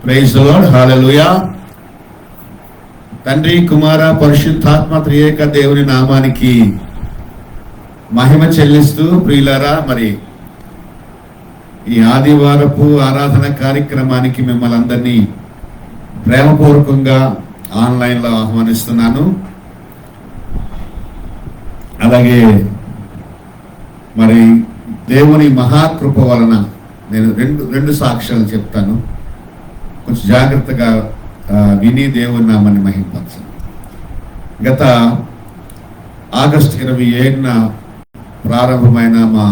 Praise the lord, హల్లెలూయా. తండ్రి, కుమార, పరిశుద్ధాత్మ త్రియేక దేవుని నామానికి మహిమ చెల్లిస్తూ ప్రియులారా, మరి ఈ ఆదివారపు ఆరాధన కార్యక్రమానికి మిమ్మల్ని అందరినీ ప్రేమపూర్వకంగా ఆన్లైన్లో ఆహ్వానిస్తున్నాను. అలాగే మరి దేవుని మహాకృప వలన నేను రెండు సాక్ష్యాలు చెప్తాను. కొంచెం జాగ్రత్తగా విని దేవుని నామాన్ని మహింపరచండి. గత ఆగస్టు 27న ప్రారంభమైన మా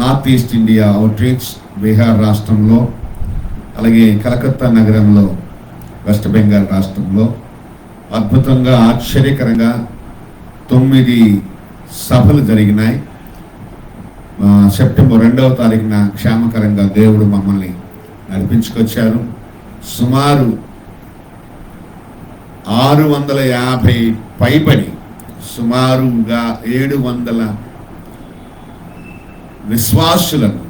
north east India outreach Bihar రాష్ట్రంలో, అలాగే కలకత్తా నగరంలో వెస్ట్ బెంగాల్ రాష్ట్రంలో అద్భుతంగా ఆశ్చర్యకరంగా 9 సభలు జరిగినాయి. సెప్టెంబర్ 2వ తారీఖున క్షేమకరంగా దేవుడు మమ్మల్ని నడిపించుకొచ్చారు. సుమారు 650 పైబడి సుమారుగా 700 విశ్వాసులను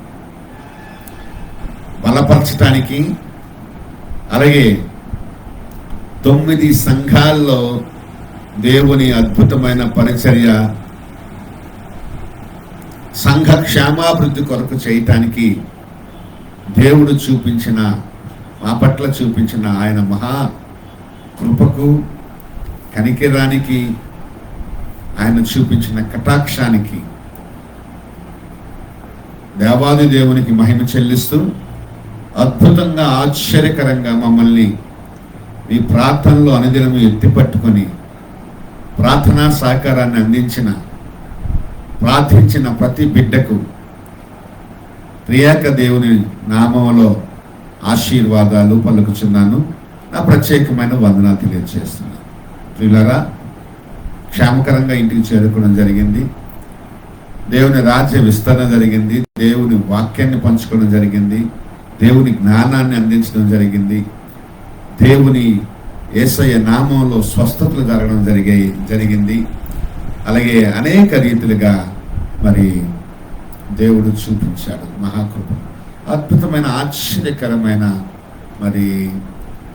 బలపరచడానికి, అలాగే 9 సంఘాల్లో దేవుని అద్భుతమైన పరిచర్య సంఘ క్షేమాభివృద్ధి కొరకు చేయటానికి దేవుడు చూపించిన, మా పట్ల చూపించిన ఆయన మహా కృపకు, కనికరానికి, ఆయన చూపించిన కటాక్షానికి దేవాది దేవునికి మహిమ చెల్లిస్తూ అద్భుతంగా ఆశ్చర్యకరంగా మమ్మల్ని ఈ ప్రార్థనలో అనుదినము ఎత్తిపట్టుకొని ప్రార్థనా సహకారాన్ని అందించిన, ప్రార్థించిన ప్రతి బిడ్డకు త్రియేక దేవుని నామములో ఆశీర్వాదాలు పలుకుచున్నాను. నా ప్రత్యేకమైన వందనాలు తెలియజేస్తున్నాను. ప్రియులారా, క్షేమకరంగా ఇంటికి చేరుకోవడం జరిగింది. దేవుని రాజ్య విస్తరణ జరిగింది. దేవుని వాక్యాన్ని పంచుకోవడం జరిగింది. దేవుని జ్ఞానాన్ని అందించడం జరిగింది. దేవుని యేసయ్య నామంలో స్వస్థతలు జరగడం జరిగింది. అలాగే అనేక రీతిలుగా మరి దేవుడు చూపించాడు మహాకృప. అద్భుతమైన ఆశ్చర్యకరమైన మరి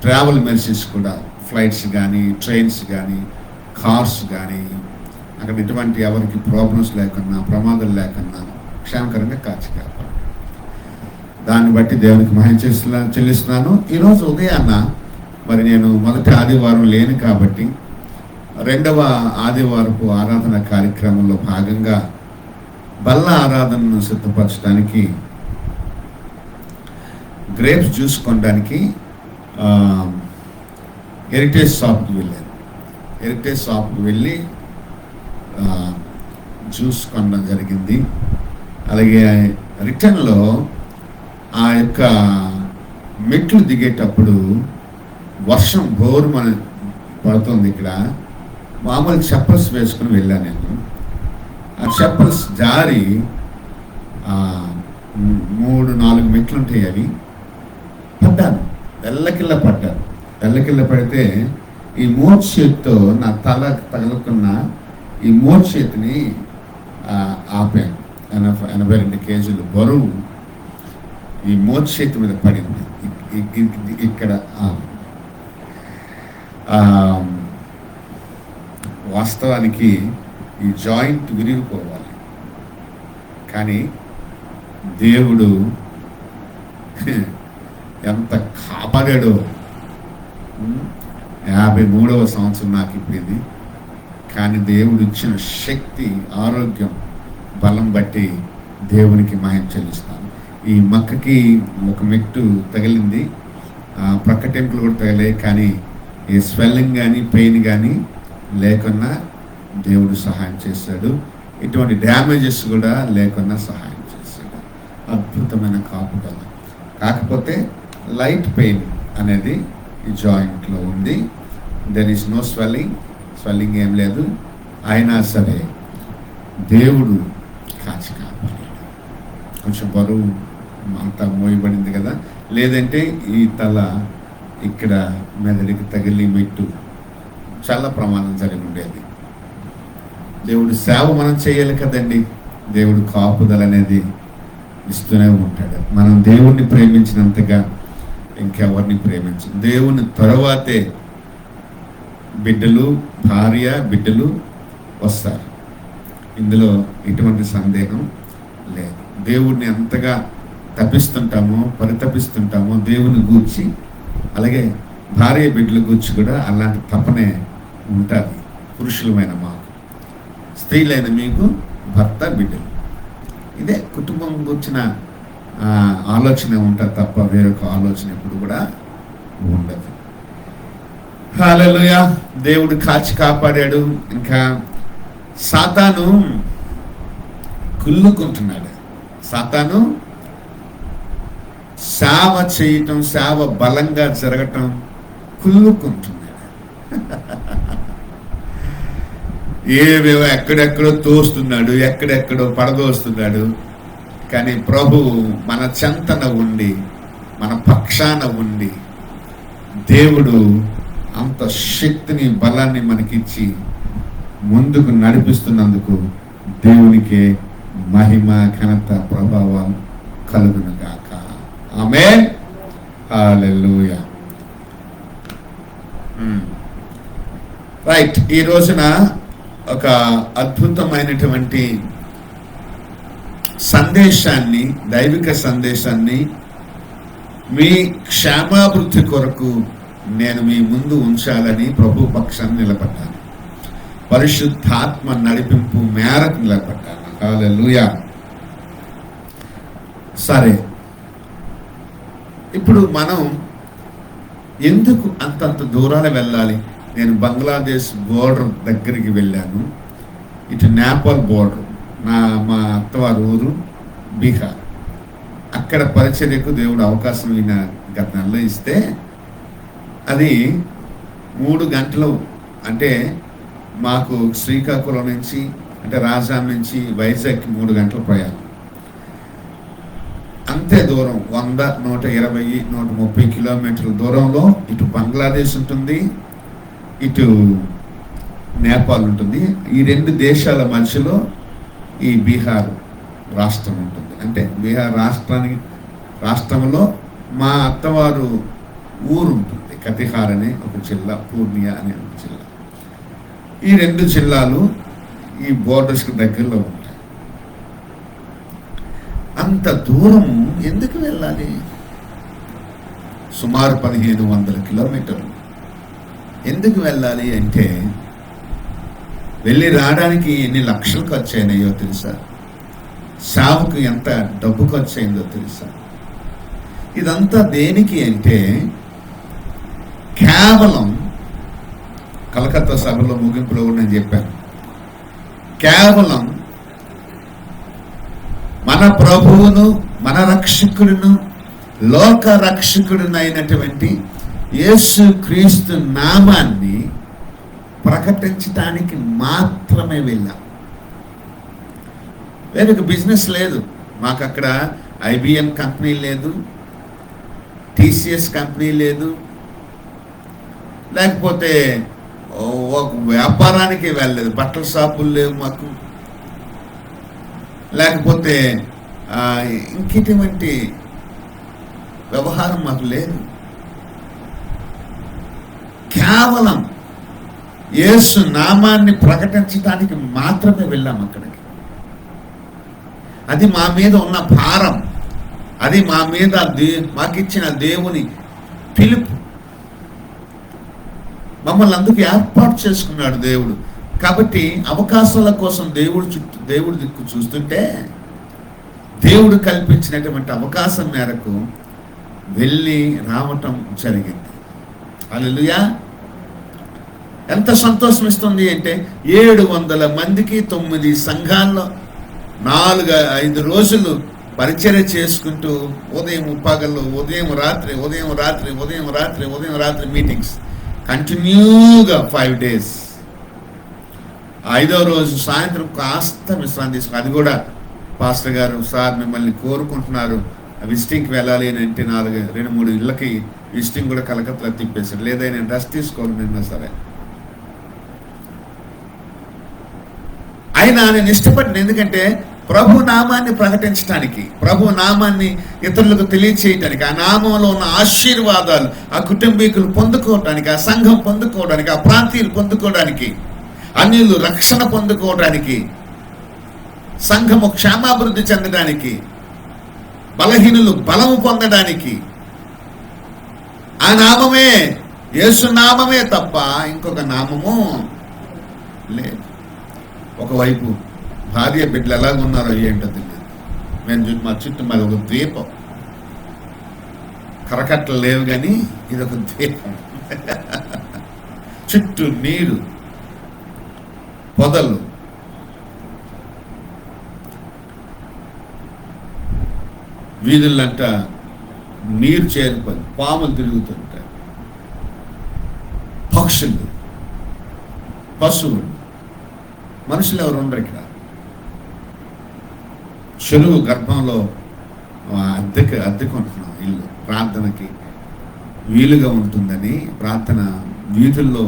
ట్రావెల్ మెసేజ్ కూడా, ఫ్లైట్స్ కానీ, ట్రైన్స్ కానీ, కార్స్ కానీ, అక్కడ ఎటువంటి ఎవరికి ప్రాబ్లమ్స్ లేకున్నా, ప్రమాదాలు లేకున్నా క్షేమకరంగా కాపాడు. దాన్ని బట్టి దేవునికి మహిమ చెల్లిస్తున్నాను. ఈరోజు ఉదయాన్న మరి నేను మొదటి ఆదివారం లేను కాబట్టి 2వ ఆదివారపు ఆరాధన కార్యక్రమంలో భాగంగా బల్ల ఆరాధనను సిద్ధపరచడానికి గ్రేప్స్ జ్యూస్ కొనడానికి హెరిటేజ్ షాప్కి వెళ్ళాను. హెరిటేజ్ షాప్కి వెళ్ళి జ్యూస్ కొనడం జరిగింది. అలాగే రిటర్న్లో ఆ యొక్క మెట్లు దిగేటప్పుడు వర్షం బోరుమన పడుతుంది. ఇక్కడ మామూలు చెప్పల్స్ వేసుకుని వెళ్ళాను నేను. ఆ చెప్పల్స్ జారి 3-4 మెట్లు ఉంటాయి, అవి పడ్డాను. తెల్లకిల్ల పడ్డాను. తెల్లకిల్ల పడితే ఈ మోర్ చేతితో నా తల తగులుకున్న ఈ మోర్ చేతిని ఆపాను. 82 కేజీలు బరువు ఈ మోర్ చేతి మీద పడింది. ఇక్కడ వాస్తవానికి ఈ జాయింట్ విరిగిపోవాలి, కానీ దేవుడు ఎంత కాపాడాడో. 53వ సంవత్సరం నాకు ఇప్పింది, కానీ దేవుడు ఇచ్చిన శక్తి, ఆరోగ్యం, బలం బట్టి దేవునికి మహిమ చెల్లిస్తాను. ఈ మక్కకి ఒక మెట్టు తగిలింది, ప్రక్క టెంపుల్ కూడా తగిలాయి, కానీ ఈ స్వెల్లింగ్ కానీ పెయిన్ కానీ లేకున్నా దేవుడు సహాయం చేశాడు. ఇటువంటి డ్యామేజెస్ కూడా లేకున్నా సహాయం చేశాడు. అద్భుతమైన కాపుదల. కాకపోతే లైట్ పెయిన్ అనేది ఈ జాయింట్లో ఉంది. దెర్ ఈస్ నో స్వెల్లింగ్ ఏం లేదు. అయినా సరే దేవుడు కాచి కాపాడాడు. కొంచెం బరువు అంతా మోయబడింది కదా, లేదంటే ఈ తల ఇక్కడ మెదడికి తగిలి మెట్టు చాలా ప్రమాదం జరిగి ఉండేది. దేవుడు సేవ మనం చేయాలి కదండి. దేవుడు కాపుదల అనేది ఇస్తూనే ఉంటాడు. మనం దేవుణ్ణి ప్రేమించినంతగా ఇంకెవరిని ప్రేమించదు. దేవుని తరువాతే బిడ్డలు, భార్య, బిడ్డలు వస్తారు. ఇందులో ఎటువంటి సందేహం లేదు. దేవుడిని ఎంతగా తప్పిస్తుంటామో, పరితపిస్తుంటామో దేవుని గూర్చి, అలాగే భార్య బిడ్డల గూర్చి కూడా అలాంటి తపనే ఉంటుంది పురుషులమైన మాకు. స్త్రీలైన మీకు భర్త, బిడ్డలు, ఇదే కుటుంబం గురించిన ఆలోచన ఉంటుంది తప్ప వేరొక ఆలోచన ఎప్పుడు కూడా ఉండదు. హల్లెలూయా. దేవుడు కాచి కాపాడాడు. ఇంకా సాతాను కుళ్ళుకుంటున్నాడు. సాతాను సేవ చేయటం, సేవ బలంగా జరగటం కుళ్ళుకుంటున్నాడు. ఏవేవో ఎక్కడెక్కడో తోస్తున్నాడు, ఎక్కడెక్కడో పడదోస్తున్నాడు. కానీ ప్రభు మన చెంతన ఉండి, మన పక్షాన ఉండి, దేవుడు అంత శక్తిని, బలాన్ని మనకిచ్చి ముందుకు నడిపిస్తున్నందుకు దేవునికే మహిమ, ఘనత, ప్రభావం కలుగును గాక. ఆమేన్. హల్లెలూయా. రైట్. ఈ రోజున ఒక అద్భుతమైనటువంటి సందేశాన్ని, దైవిక సందేశాన్ని మీ క్షేమాభివృద్ధి కొరకు నేను మీ ముందు ఉంచాలని ప్రభు పక్షాన్ని నిలబడ్డాను. పరిశుద్ధాత్మ నడిపింపు మేరకు నిలబడ్డాను. హల్లెలూయా. సరే, ఇప్పుడు మనం ఎందుకు అంతంత దూరాలు వెళ్ళాలి? నేను బంగ్లాదేశ్ బోర్డర్ దగ్గరికి వెళ్ళాను. ఇటు నేపాల్ బోర్డర్, మా అత్తవారి ఊరు బీహార్. అక్కడ పరిచర్యకు దేవుడు అవకాశం ఈయన గత నెలలో ఇస్తే అది 3 గంటలు, అంటే మాకు శ్రీకాకుళం నుంచి, అంటే రాజధాని నుంచి వైజాగ్కి 3 గంటల ప్రయాణం. అంతే దూరం, 100, 120, 130 కిలోమీటర్ల దూరంలో ఇటు బంగ్లాదేశ్ ఉంటుంది, ఇటు నేపాల్ ఉంటుంది. ఈ 2 దేశాల మధ్యలో ఈ బీహార్ రాష్ట్రం ఉంటుంది. అంటే బీహార్ రాష్ట్రంలో మా అత్తవారు ఊరు ఉంటుంది, కతిహార్ అనే ఒక జిల్లా, పూర్ణియా అనే ఒక జిల్లా. ఈ 2 జిల్లాలు ఈ బోర్డర్స్కి దగ్గరలో ఉంటాయి. అంత దూరం ఎందుకు వెళ్ళాలి? సుమారు 1500 కిలోమీటర్లు ఎందుకు వెళ్ళాలి అంటే, వెళ్ళి రావడానికి ఎన్ని లక్షలు ఖర్చు అయినాయో తెలుసా? సావుకు ఎంత డబ్బు ఖర్చు అయిందో తెలుసా? ఇదంతా దేనికి అంటే, కేవలం కలకత్తా సభలో ముగింపులో కూడా నేను చెప్పాను, కేవలం మన ప్రభువును, మన రక్షకుడును, లోక రక్షకుడునైనటువంటి యేసు క్రీస్తు నామాన్ని ప్రకటించడానికి మాత్రమే వెళ్ళాం. వేరొక బిజినెస్ లేదు మాకు. అక్కడ IBM కంపెనీ లేదు, TCS కంపెనీ లేదు, లేకపోతే ఒక వ్యాపారానికి వెళ్ళలేదు, బట్టల షాపులు లేవు మాకు, లేకపోతే ఇంకెటువంటి వ్యవహారం మాకు లేదు. కేవలం యేసు నామాన్ని ప్రకటించడానికి మాత్రమే వెళ్ళాం అక్కడికి. అది మా మీద ఉన్న భారం, అది మా మీద మాకిచ్చిన దేవుని పిలుపు. మమ్మల్ని అందుకు ఏర్పాటు చేసుకున్నాడు దేవుడు. కాబట్టి అవకాశాల కోసం దేవుడు దిక్కు చూస్తుంటే, దేవుడు కల్పించినటువంటి అవకాశం మేరకు వెళ్ళి రావటం జరిగింది. హల్లెలూయా. ఎంత సంతోషం ఇస్తుంది అంటే, 700 మందికి 9 సంఘాల్లో 4-5 రోజులు పరిచర్య చేసుకుంటూ, ఉదయం పగలు, ఉదయం రాత్రి మీటింగ్స్ కంటిన్యూగా 5 days. 5వ రోజు సాయంత్రం కాస్త విశ్రాంతి తీసుకుని, అది కూడా పాస్టర్ గారు, సార్ మిమ్మల్ని కోరుకుంటున్నారు విజిటింగ్కి వెళ్ళాలి అని అంటే 2-3 ఇళ్ళకి విజిటింగ్ కూడా కలకత్తాలో తిప్పేశారు. లేదా నేను రెస్ట్ తీసుకోవాలి నిన్న. సరే, అయినా నేను ఇష్టపడ్డాను. ఎందుకంటే ప్రభు నామాన్ని ప్రకటించడానికి, ప్రభు నామాన్ని ఇతరులకు తెలియచేయటానికి, ఆ నామంలో ఉన్న ఆశీర్వాదాలు ఆ కుటుంబీకులు పొందుకోవడానికి, ఆ సంఘం పొందుకోవడానికి, ఆ ప్రాంతీయులు పొందుకోవడానికి, అన్యులు రక్షణ పొందుకోవడానికి, సంఘము క్షేమాభివృద్ధి చెందడానికి, బలహీనులు బలము పొందడానికి ఆ నామమే, యేసు నామమే తప్ప ఇంకొక నామము లేదు. ఒకవైపు భార్య బిడ్డలు ఎలాగున్నారో ఏంటో తెలియదు. మేము మా చుట్టూ మరి ఒక ద్వీపం, కరకట్టలు లేవు కానీ ఇది ఒక ద్వీపం. చుట్టూ నీరు, పొదలు, వీధులంట నీరు చేరిపోయి పాములు తిరుగుతుంటాయి, పక్షులు, పశువులు, మనుషులు ఎవరు ఉండరు ఇక్కడ. చెరువు గర్భంలో అద్దెకుంటున్నాం ఇల్లు, ప్రార్థనకి వీలుగా ఉంటుందని, ప్రార్థన వీధుల్లో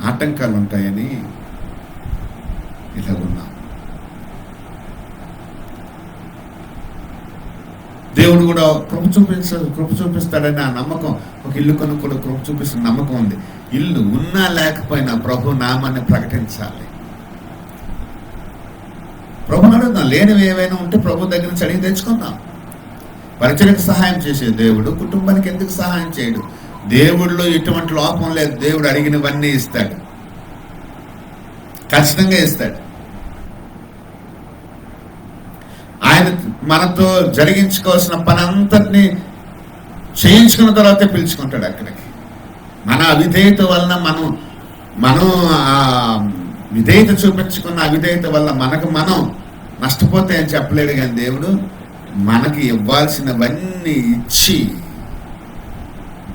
ఆటంకాలు ఉంటాయని ఇలా ఉన్నాం. దేవుడు కూడా కృప చూపిస్తాడని ఆ నమ్మకం, ఒక ఇల్లు కొనుక్కోడు కృప చూపిస్తున్న నమ్మకం ఉంది. ఇల్లు ఉన్నా లేకపోయినా ప్రభు నామాన్ని ప్రకటించాలి. ప్రభుని అడుగుదాం, లేనివి ఏవైనా ఉంటే ప్రభు దగ్గర నుంచి అడిగి తెచ్చుకుందాం. పరిచయకు సహాయం చేసే దేవుడు కుటుంబానికి ఎందుకు సహాయం చేయడు? దేవుడిలో ఎటువంటి లోపం లేదు. దేవుడు అడిగినవన్నీ ఇస్తాడు, ఖచ్చితంగా ఇస్తాడు. ఆయన మనతో జరిగించుకోవాల్సిన పని అంతటినీ చేయించుకున్న తర్వాతే పిలుచుకుంటాడు అక్కడికి. మన అవిధేయత వలన మనం విధేయత చూపించుకున్న అవిధేయత వల్ల మనం నష్టపోతే అని చెప్పలేడు, కానీ దేవుడు మనకి ఇవ్వాల్సినవన్నీ ఇచ్చి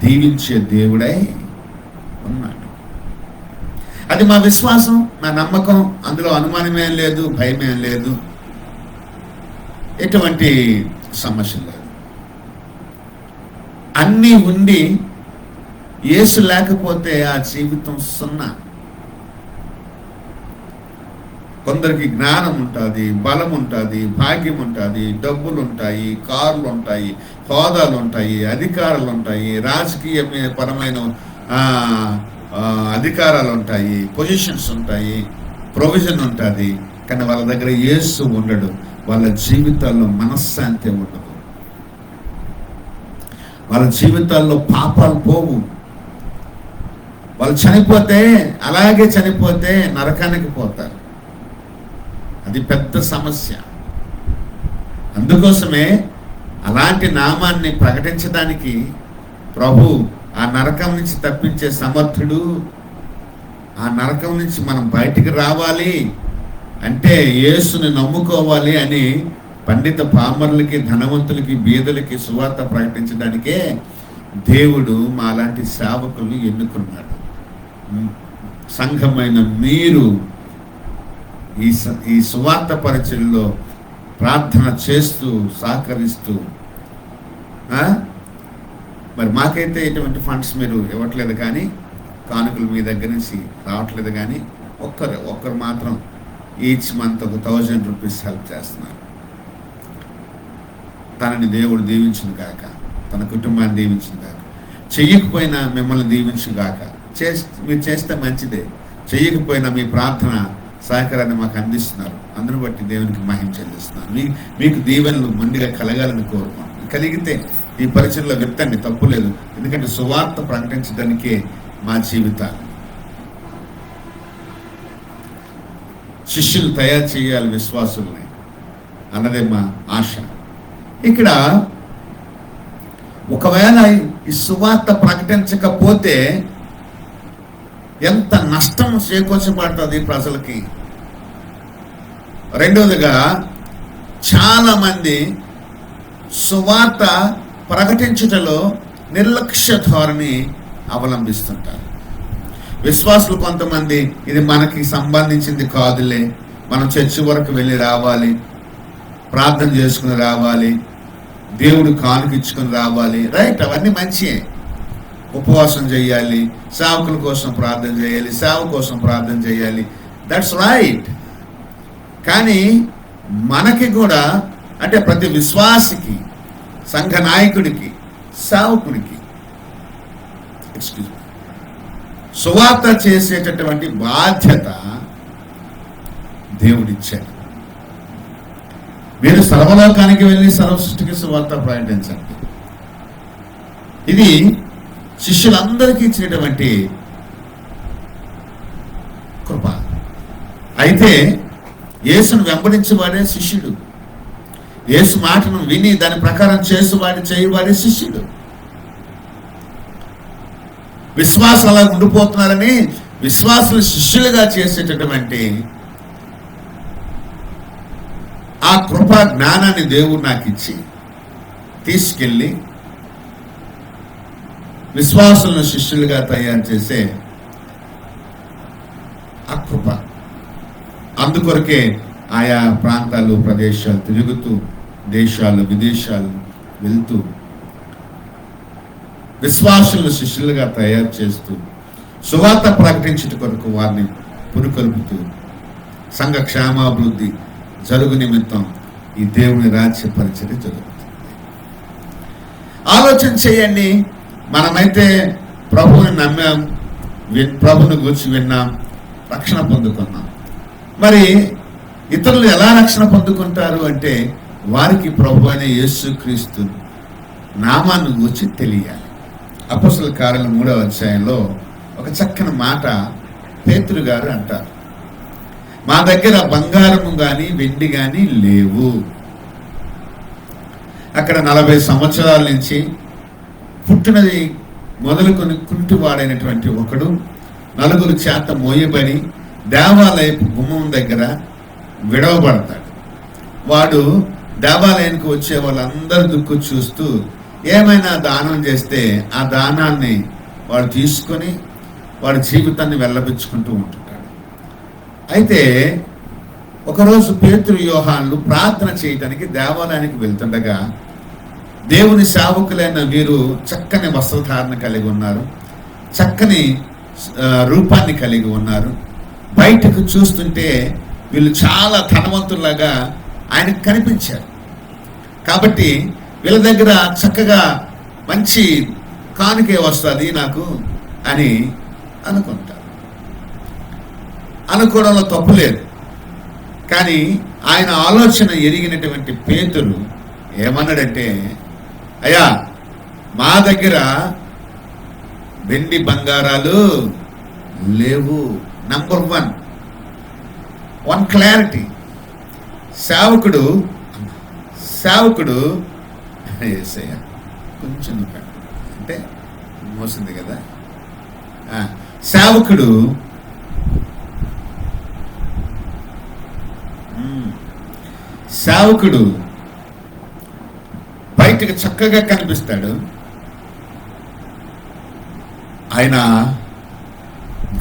దీవించే దేవుడై ఉన్నాడు. అది మా విశ్వాసం, నా నమ్మకం. అందులో అనుమానమేం లేదు, భయమేం లేదు, ఎటువంటి సమస్య లేదు. అన్నీ ఉండి యేసు లేకపోతే ఆ జీవితం సున్నా. కొందరికి జ్ఞానం ఉంటుంది, బలం ఉంటుంది, భాగ్యం ఉంటుంది, డబ్బులు ఉంటాయి, కార్లు ఉంటాయి, హోదాలు ఉంటాయి, అధికారాలు ఉంటాయి, రాజకీయ పరమైన అధికారాలు ఉంటాయి, పొజిషన్స్ ఉంటాయి, ప్రొవిజన్ ఉంటుంది. కానీ వాళ్ళ దగ్గర యేసు ఉండడు. వాళ్ళ జీవితాల్లో మనశ్శాంతి ఉండదు. వాళ్ళ జీవితాల్లో పాపాలు పోవు. వాళ్ళు అలాగే చనిపోతే నరకానికి పోతారు. అది పెద్ద సమస్య. అందుకోసమే అలాంటి నామాన్ని ప్రకటించడానికి ప్రభు ఆ నరకం నుంచి తప్పించే సమర్థుడు. ఆ నరకం నుంచి మనం బయటికి రావాలి అంటే యేసుని నమ్ముకోవాలి అని పండిత పామరులకి, ధనవంతులకి, బీదలకి సువార్త ప్రకటించడానికే దేవుడు మాలాంటి సేవకులు ఎన్నుకున్నాడు. సంఘమైన మీరు ఈ సువార్త పరిచయంలో ప్రార్థన చేస్తూ సహకరిస్తూ, మరి మాకైతే ఎటువంటి ఫండ్స్ మీరు ఇవ్వట్లేదు, కానీ కానుకలు మీ దగ్గర నుంచి రావట్లేదు, కానీ ఒక్కరు మాత్రం ఈచ్ మంత్ ఒక 1000 రూపీస్ హెల్ప్ చేస్తున్నారు. తనని దేవుడు దీవించును గాక, తన కుటుంబాన్ని దీవించును గాక. చెయ్యకపోయినా మిమ్మల్ని దీవించును గాక. మీరు చేస్తే మంచిదే, చెయ్యకపోయినా మీ ప్రార్థన సహకారాన్ని మాకు అందిస్తున్నారు. అందును బట్టి దేవునికి మహిమ చెల్లిస్తున్నారు. మీకు దీవెనలు మండిగా కలగాలని కోరుకోండి. కలిగితే ఈ పరిచయంలో వ్యక్తాన్ని తప్పులేదు, ఎందుకంటే సువార్త ప్రకటించడానికే మా జీవితాలు. శిష్యులు తయారు చేయాలి విశ్వాసుల్ని అన్నదే మా ఆశ. ఇక్కడ ఒకవేళ ఈ సువార్త ప్రకటించకపోతే ఎంత నష్టం చేకూర్చబడుతుంది ప్రజలకి. రెండవదిగా, చాలా మంది సువార్త ప్రకటించుటలో నిర్లక్ష్య ధోరణి అవలంబిస్తుంటారు. విశ్వాసులు కొంతమంది ఇది మనకి సంబంధించింది కాదులే, మనం చర్చి వరకు వెళ్ళి రావాలి, ప్రార్థన చేసుకుని రావాలి, దేవుడు కానుకిచ్చుకుని రావాలి, రైట్, అవన్నీ మంచియే. ఉపవాసం చేయాలి, సేవకుల కోసం ప్రార్థన చేయాలి, సేవ కోసం ప్రార్థన చేయాలి, దట్స్ రైట్. కానీ మనకి కూడా, అంటే ప్రతి విశ్వాసికి, సంఘ నాయకుడికి, సేవకుడికి సువార్త చేసేటటువంటి బాధ్యత దేవుడిచ్చాడు. మీరు సర్వలోకానికి వెళ్ళి సర్వ సృష్టికి సువార్త ప్రకటించండి. ఇది శిష్యులందరికీ ఇచ్చినటువంటి కృప. అయితే యేసును వెంబడించేవాడే శిష్యుడు. యేసు మాటను విని దాని ప్రకారం చేయవాడే శిష్యుడు. విశ్వాసం అలా ఉండిపోతున్నారని విశ్వాసులు శిష్యులుగా చేసేటటువంటి ఆ కృపా జ్ఞానాన్ని దేవుడు నాకు ఇచ్చి తీసుకెళ్ళి విశ్వాసులను శిష్యులుగా తయారు చేసే ఆ కృప. అందుకొరకే ఆయా ప్రాంతాలు, ప్రదేశాలు తిరుగుతూ, దేశాలు, విదేశాలు వెళ్తూ విశ్వాసులను శిష్యులుగా తయారు చేస్తూ సువార్త ప్రకటించుట కొరకు వారిని పురుకొల్పుతూ సంఘ క్షేమాభివృద్ధి జరుగు నిమిత్తం ఈ దేవుని రాజ్య పరిచర్య జరుగుతుంది. ఆలోచన చేయండి. మనమైతే ప్రభువుని నమ్మాం, ప్రభుని గురించి విన్నాం, రక్షణ పొందుకున్నాం. మరి ఇతరులు ఎలా రక్షణ పొందుకుంటారు అంటే వారికి ప్రభు అయిన యేసుక్రీస్తు నామాన్ని గురించి తెలియాలి. అపోస్తలుల కార్యాల 3వ అధ్యాయంలో ఒక చక్కని మాట పేతురు గారు అంటారు, మా దగ్గర బంగారము కానీ వెండి కానీ లేవు. అక్కడ 40 సంవత్సరాల నుంచి పుట్టినది మొదలుకొని కుంటివాడైనటువంటి ఒకడు 4 చేత మోయబడి దేవాలయపు గుమ్మం దగ్గర విడవబడతాడు. వాడు దేవాలయానికి వచ్చే వాళ్ళందరి దుక్కు చూస్తూ ఏమైనా దానం చేస్తే ఆ దానాన్ని వాడు తీసుకొని వాడి జీవితాన్ని వెళ్ళబుచ్చుకుంటూ ఉంటుంటాడు. అయితే ఒకరోజు పేతురు యోహాన్లు ప్రార్థన చేయడానికి దేవాలయానికి వెళ్తుండగా దేవుని సేవకులైన వీరు చక్కని వస్త్రధారణ కలిగి ఉన్నారు, చక్కని రూపాన్ని కలిగి ఉన్నారు. బయటకు చూస్తుంటే వీళ్ళు చాలా ధనవంతుల్లాగా ఆయనకు కనిపించారు. కాబట్టి వీళ్ళ దగ్గర చక్కగా మంచి కానుకే వస్తుంది నాకు అని అనుకుంటారు. అనుకోవడంలో తప్పు లేదు. కానీ ఆయన ఆలోచన ఎరిగినటువంటి పేతురు ఏమన్నాడంటే, అయ్యా మా దగ్గర వెండి బంగారాలు లేవు. Number 1 clarity. సేవకుడు ఏసయ్య కొంచెం అంటే మోసింది కదా. సేవకుడు బయటకు చక్కగా కనిపిస్తాడు. ఆయన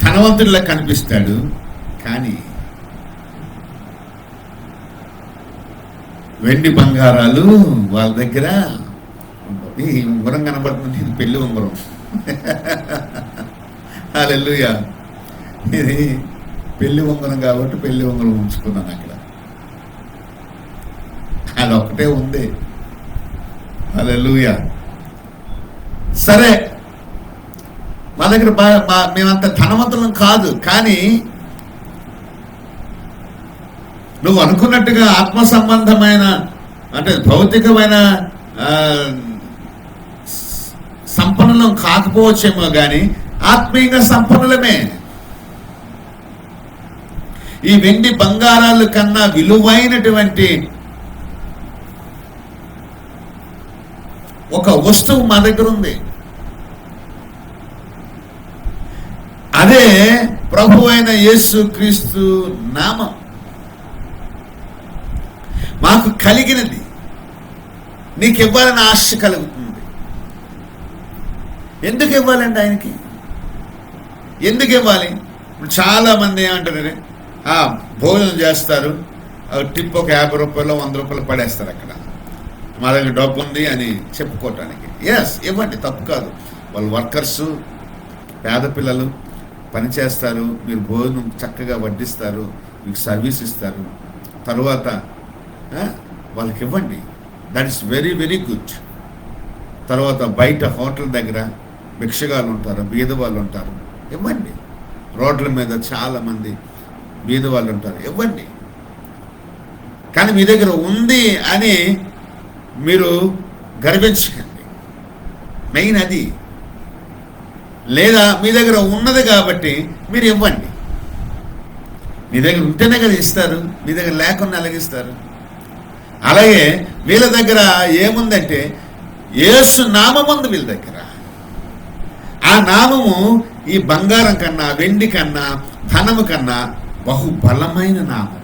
ధనవంతుడిలా కనిపిస్తాడు. కానీ వెండి బంగారాలు వాళ్ళ దగ్గర ఈ ఉంగరం కనబడుతుంది. ఇది పెళ్లి ఉంగరం. హల్లెలూయా. ఇది పెళ్లి ఉంగరం కాబట్టి పెళ్లి ఉంగరం ఉంచుకున్నాను అక్కడ. అది ఒకటే ఉంది. హల్లెలూయా. సరే, మా దగ్గర మేమంత ధనవంతులం కాదు, కానీ నువ్వు అనుకున్నట్టుగా ఆత్మ సంబంధమైన అంటే భౌతికమైన సంపన్నులం కాకపోవచ్చేమో కానీ ఆత్మీయంగా సంపన్నులమే. ఈ వెండి బంగారాల కన్నా విలువైనటువంటి ఒక వస్తువు మా దగ్గర ఉంది. అదే ప్రభు అయిన యేసుక్రీస్తు నామం. మాకు కలిగినది నీకు ఇవ్వాలని ఆశ కలుగుతుంది. ఎందుకు ఇవ్వాలండి ఆయనకి? ఎందుకు ఇవ్వాలి? ఇప్పుడు చాలా మంది ఏమంటారు, భోజనం చేస్తారు, టిప్ ఒక 50 రూపాయలు 100 రూపాయలు పడేస్తారు అక్కడ, మా దగ్గర డబ్బు ఉంది అని చెప్పుకోవటానికి. ఎస్, ఇవ్వండి, తప్పు కాదు. వాళ్ళు వర్కర్సు, పేద పిల్లలు, పని చేస్తారు, మీరు భోజనం చక్కగా వడ్డిస్తారు, మీకు సర్వీస్ ఇస్తారు, తర్వాత వాళ్ళకి ఇవ్వండి. That is very very good. తర్వాత బయట హోటల్ దగ్గర భిక్షగాళ్ళు ఉంటారు, బీద వాళ్ళు ఉంటారు, ఇవ్వండి. రోడ్ల మీద చాలామంది బీద వాళ్ళు ఉంటారు, ఇవ్వండి. కానీ మీ దగ్గర ఉంది అని మీరు గర్వించకండి. మెయిన్ అది. లేదా మీ దగ్గర ఉన్నది కాబట్టి మీరు ఇవ్వండి. మీ దగ్గర ఉంటేనే కదా ఇస్తారు, మీ దగ్గర లేకుండా అలగిస్తారు. అలాగే వీళ్ళ దగ్గర ఏముందంటే యేసు నామం ఉంది వీళ్ళ దగ్గర. ఆ నామము ఈ బంగారం కన్నా, వెండి కన్నా, ధనము కన్నా బహుబలమైన నామం.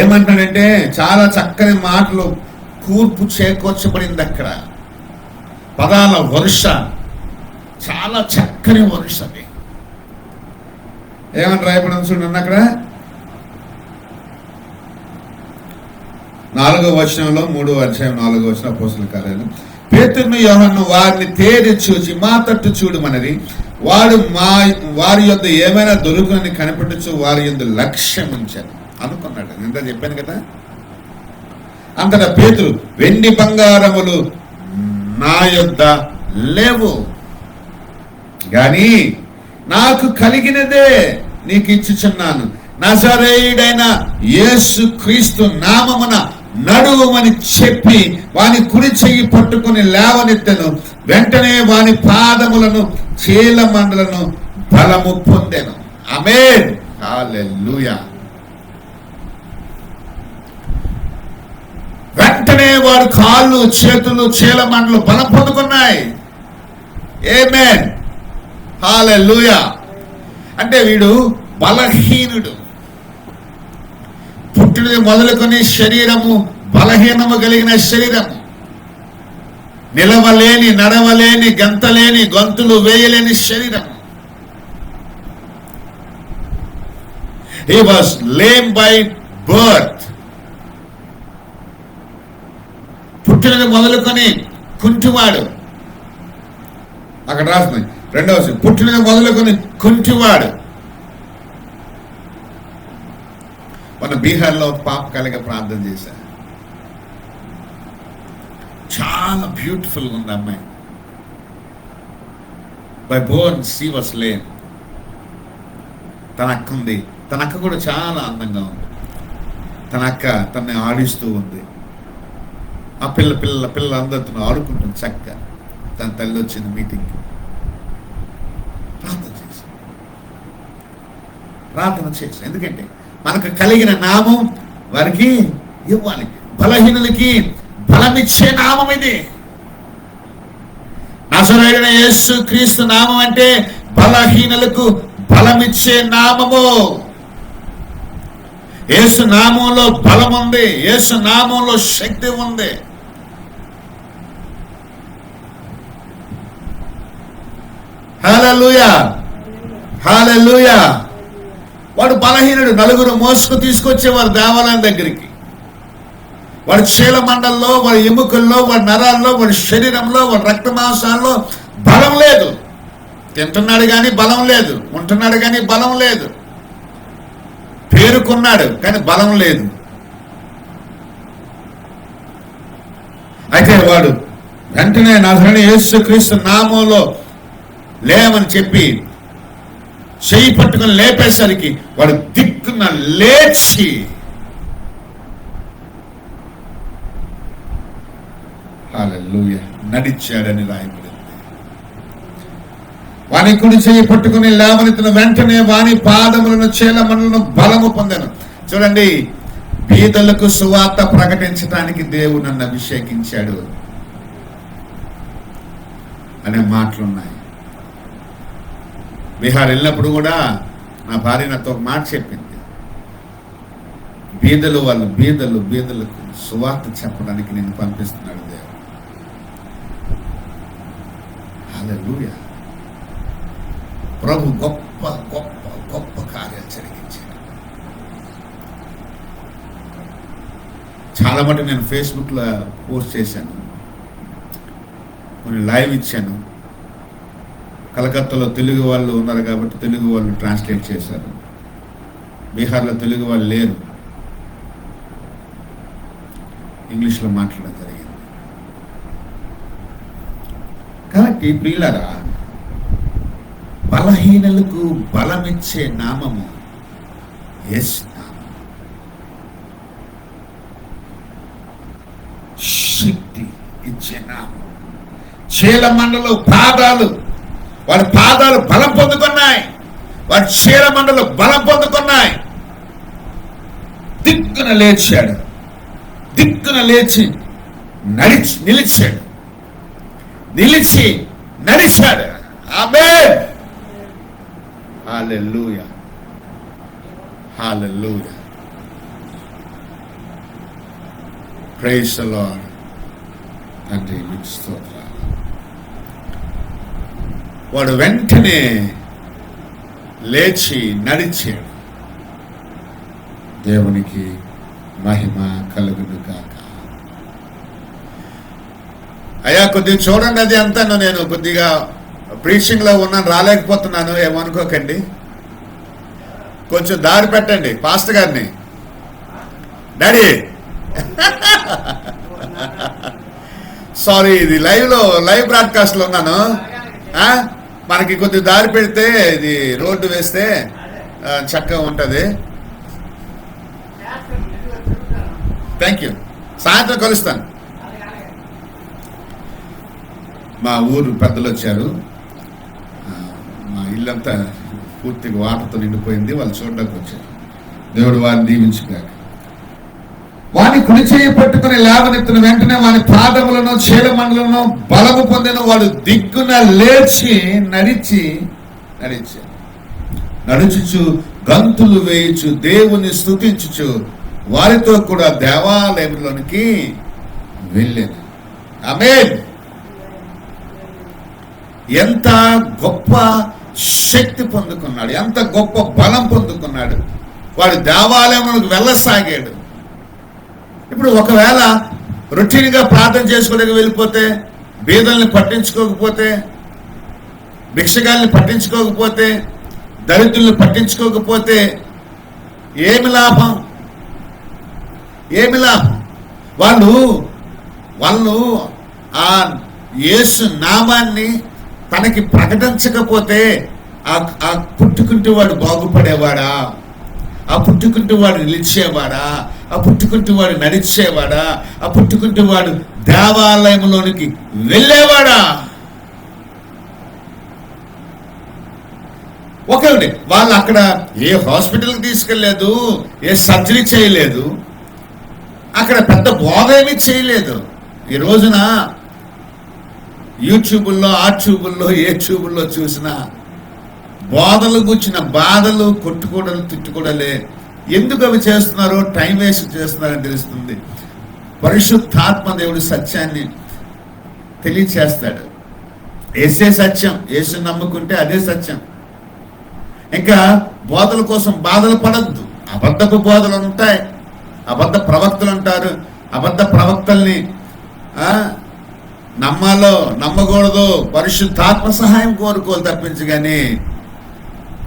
ఏమంటాడంటే చాలా చక్కని మాటలు కూర్పు చేకూర్చబడింది అక్కడ. పదాల వరుస చాలా చక్కని వరుసది. ఏమని రాయబడి చూడండి అక్కడ 4వ వచనంలో 3వ అధ్యాయం 4వ వచనం అపోస్తలుల కార్యాలు. పేతురును యోహన్ను వారిని తేరి చూచి మా తట్టు చూడమనరి. వాడు వారి యొద్ద ఏమైనా దొరుకునని కనిపెట్టచ్చు వారి యొద్ద లక్ష్యం ఉంచాను అనుకున్నాడు. ఇంత చెప్పాను కదా. అంతటా పేతురు, వెండి బంగారములు నా యొద్ద లేవు, గాని నాకు కలిగినదే నీకు ఇచ్చుచున్నాను. నజరేయుడైన యేసు క్రీస్తు నామమున నడువమని చెప్పి వాని కుడి చెయ్యి పట్టుకుని లేవనెత్తెను. వెంటనే వాని పాదములను చీలమండలను బలము పొందెను. ఆమేన్, హల్లెలూయా. వెంటనే వాడు కాళ్ళు, చేతులు, చీలమండలు బలం పొందుకున్నాయి. ఆమేన్, హల్లెలూయా. అంటే వీడు బలహీనుడు. పుట్టినది మొదలుకొని శరీరము బలహీనము కలిగిన శరీరము, నిలవలేని, నడవలేని, గంతలేని, గంతులు వేయలేని శరీరం. He was lame by birth. పుట్టినది మొదలుకొని కుంటివాడు. అక్కడ రాస్తుంది 2వ పుట్టినది మొదలుకొని కుంటివాడు. మన బీహార్లో పాప కలిగ ప్రార్థన చేశారు. చాలా బ్యూటిఫుల్గా ఉంది అమ్మాయి. By Born she was lame. తన అక్క ఉంది. తన అక్క కూడా చాలా అందంగా ఉంది. తన అక్క తనని ఆడిస్తూ ఉంది. ఆ పిల్ల అందరితో ఆడుకుంటుంది చక్కగా. తన తల్లి వచ్చింది మీటింగ్కి. ప్రార్థన చేసి ఎందుకంటే మనకు కలిగిన నామం వారికి ఇవ్వాలి. బలహీనులకి బలమిచ్చే నామం ఇది. నజరేయుడైన యేసు క్రీస్తు నామం అంటే బలహీనులకు బలమిచ్చే నామము. యేసు నామంలో బలం ఉంది, యేసు నామంలో శక్తి ఉంది. హల్లెలూయా, హల్లెలూయా. వాడు బలహీనుడు. నలుగురు మోసుకు తీసుకొచ్చేవారు దేవాలయం దగ్గరికి. వాడి చీల మండల్లో, వాడి ఎముకల్లో, వాడి నరాల్లో, వాడి శరీరంలో, వాడి రక్త మాంసాల్లో బలం లేదు. తింటున్నాడు కానీ బలం లేదు, ఉంటున్నాడు కానీ బలం లేదు, పేరుకున్నాడు కానీ బలం లేదు. అయితే వాడు వెంటనే నజరేయుడైన యేసుక్రీస్తు నామంలో లేవని చెప్పి చెయ్యి పట్టుకుని లేపేసరికి వాడు దిక్కున లేచి హల్లెలూయా నడిచాడని రాయబడింది. వాని కుడి చెయ్యి పట్టుకుని లేవనెత్తిన వెంటనే వాని పాదములను చీలమండలను బలము పొందాను. చూడండి, బీదలకు సువార్త ప్రకటించడానికి దేవుడు నన్ను అభిషేకించాడు అనే మాటలున్నాయి. బీహార్ వెళ్ళినప్పుడు కూడా నా భార్య నాతో ఒక మాట చెప్పింది. బీదలకు సువార్త చెప్పడానికి నేను పంపిస్తున్నాడు దేవుడు. హల్లెలూయా. ప్రభు గొప్ప గొప్ప గొప్ప కార్యాలు జరిగించాడు. చాలా మటుకు నేను ఫేస్బుక్లో పోస్ట్ చేశాను, కొన్ని లైవ్ ఇచ్చాను. కలకత్తాలో తెలుగు వాళ్ళు ఉన్నారు కాబట్టి తెలుగు వాళ్ళు ట్రాన్స్లేట్ చేశారు. బీహార్లో తెలుగు వాళ్ళు లేరు, ఇంగ్లీష్లో మాట్లాడడం జరిగింది. కాబట్టి ప్రియులారా, బలహీనులకు బలమిచ్చే నామము యేసు నామం. శక్తి ఇచ్చే నామం. చీలమండలు పాదాలు, వాడి పాదాలు బలం పొందుకున్నాయి, వాడి చీలమండలు బలం పొందుకున్నాయి. దిక్కున లేచాడు, దిక్కున లేచి నిలిచాడు, నిలిచి నడిచాడు. ఆమేన్. హల్లెలూయా, హల్లెలూయా. Praise the Lord. తండ్రి మీకు స్తోత్రాలు. వాడు వెంటనే లేచి నడిచాడు. దేవునికి మహిమ కలుగును గాక. అయ్యా కొద్దిగా చూడండి, అది అంతాను. నేను కొద్దిగా ప్రీచింగ్ లో ఉన్నాను, రాలేకపోతున్నాను, ఏమనుకోకండి. కొంచెం దారి పెట్టండి పాస్టర్ గారిని. డాడీ సారీ, ఇది లైవ్ బ్రాడ్కాస్ట్ లో ఉన్నాను. మనకి కొద్ది దారి పెడితే, ఇది రోడ్డు వేస్తే చక్కగా ఉంటుంది. Thank you. సాయంత్రం కలుస్తాను. మా ఊరు పెద్దలు వచ్చారు. మా ఇల్లంతా పూర్తిగా వాటర్తో నిండిపోయింది. వాళ్ళు చూడడానికి వచ్చారు. దేవుడు వారిని దీవించుగాక. వాని కుడి చేయి పట్టుకుని లేవనెత్తిన వెంటనే వాని పాదములను చీలమండలను బలము పొందిన వాడు దిక్కున లేచి నడుచుచు గంతులు వేయుచు దేవుని స్తుతించుచు వారితో కూడా దేవాలయంలోనికి వెళ్ళాను. ఆమేన్. ఎంత గొప్ప శక్తి పొందుకున్నాడు, ఎంత గొప్ప బలం పొందుకున్నాడు. వాడు దేవాలయంలోకి వెళ్ళసాగాడు. ఇప్పుడు ఒకవేళ రొటీన్గా ప్రార్థన చేసుకోవడానికి వెళ్ళిపోతే, బీదల్ని పట్టించుకోకపోతే, భిక్షగాల్ని పట్టించుకోకపోతే, దరిద్రుల్ని పట్టించుకోకపోతే ఏమి లాభం? ఏమి లాభం? వాళ్ళు ఆ యేసు నామాన్ని తనకి ప్రకటించకపోతే ఆ పుట్టుకుంటూ వాడు బాగుపడేవాడా? ఆ పుట్టుకుంటూ వాడు నిలిచేవాడా? ఆ పుట్టుకుంటూ వాడు నడిచేవాడా? ఆ పుట్టుకుంటూ వాడు దేవాలయంలోనికి వెళ్ళేవాడా? ఒకటి, వాళ్ళు అక్కడ ఏ హాస్పిటల్కి తీసుకెళ్లేదు, ఏ సర్జరీ చేయలేదు, అక్కడ పెద్ద బోధ ఏమీ చేయలేదు. ఈ రోజున యూట్యూబుల్లో, ఆట్యూబుల్లో, ఏ ట్యూబుల్లో చూసినా బోధలు గుచ్చిన బాధలు, కొట్టుకోవడాలు, తిట్టుకోవడాలే. ఎందుకు అవి చేస్తున్నారో, టైం వేస్ట్ చేస్తున్నారని తెలుస్తుంది. పరిశుద్ధాత్మ దేవుడు సత్యాన్ని తెలియచేస్తాడు. ఏసే సత్యం, యేసు నమ్ముకుంటే అదే సత్యం. ఇంకా బోధల కోసం బాధలు పడద్దు. అబద్ధపు బోధలు ఉంటాయి, అబద్ధ ప్రవక్తలు ఉంటారు. అబద్ధ ప్రవక్తల్ని నమ్మాలో నమ్మకూడదు, పరిశుద్ధాత్మ సహాయం కోరుకోవాలి తప్పించి. కానీ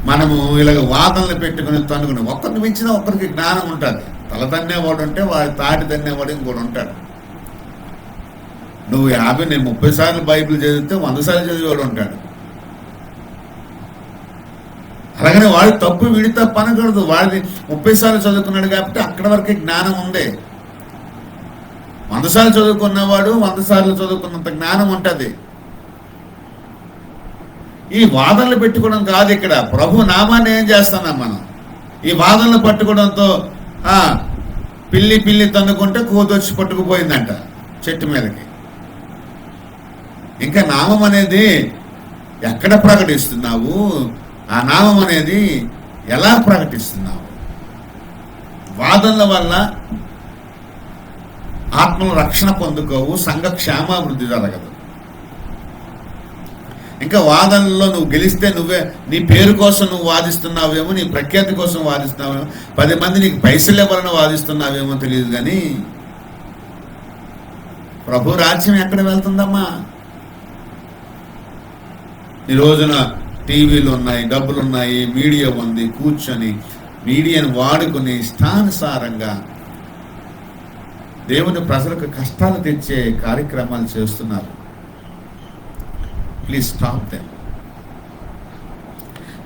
మనము ఇలాగ వాదనలు పెట్టుకుని తనుకుని, ఒక్కరిని మించిన ఒక్కరికి జ్ఞానం ఉంటుంది. తల తన్నేవాడు ఉంటే వాడి తాటి తన్నేవాడు ఇంకోటి ఉంటాడు. నువ్వు 50 నేను 30 సార్లు బైబిల్ చదివితే 100 సార్లు చదివేవాడు ఉంటాడు. అలాగనే వాడి తప్పు వీడి తప్పు అనకూడదు. వాడిని 30 సార్లు చదువుకున్నాడు కాబట్టి అక్కడ వరకే జ్ఞానం ఉంది. 100 సార్లు చదువుకున్నవాడు 100 సార్లు చదువుకున్నంత జ్ఞానం ఉంటుంది. ఈ వాదనలు పెట్టుకోవడం కాదు ఇక్కడ. ప్రభు నామాన్ని ఏం చేస్తున్నాం మనం? ఈ వాదనలు పట్టుకోవడంతో పిల్లి తన్నుకుంటే కోతొచ్చి పట్టుకుపోయిందంట చెట్టు మీదకి. ఇంకా నామం అనేది ఎక్కడ ప్రకటిస్తున్నావు? ఆ నామం అనేది ఎలా ప్రకటిస్తున్నావు? వాదనల వల్ల ఆత్మల రక్షణ పొందుకోవు, సంఘ క్షేమాభివృద్ధి జరగదు. ఇంకా వాదనలో నువ్వు గెలిస్తే నీ పేరు కోసం నువ్వు వాదిస్తున్నావేమో, నీ ప్రఖ్యాతి కోసం వాదిస్తున్నావేమో, 10 మంది నీకు పైసలు ఇవ్వాలని వాదిస్తున్నావేమో తెలియదు. కానీ ప్రభు రాజ్యం ఎక్కడ వెళ్తుందమ్మా? ఈ రోజున టీవీలు ఉన్నాయి, డబ్బులు ఉన్నాయి, మీడియా ఉంది. కూర్చొని మీడియాను వాడుకుని ఇష్టానుసారంగా దేవుని ప్రజలకు కష్టాలు తెచ్చే కార్యక్రమాలు చేస్తున్నారు. Please stop them.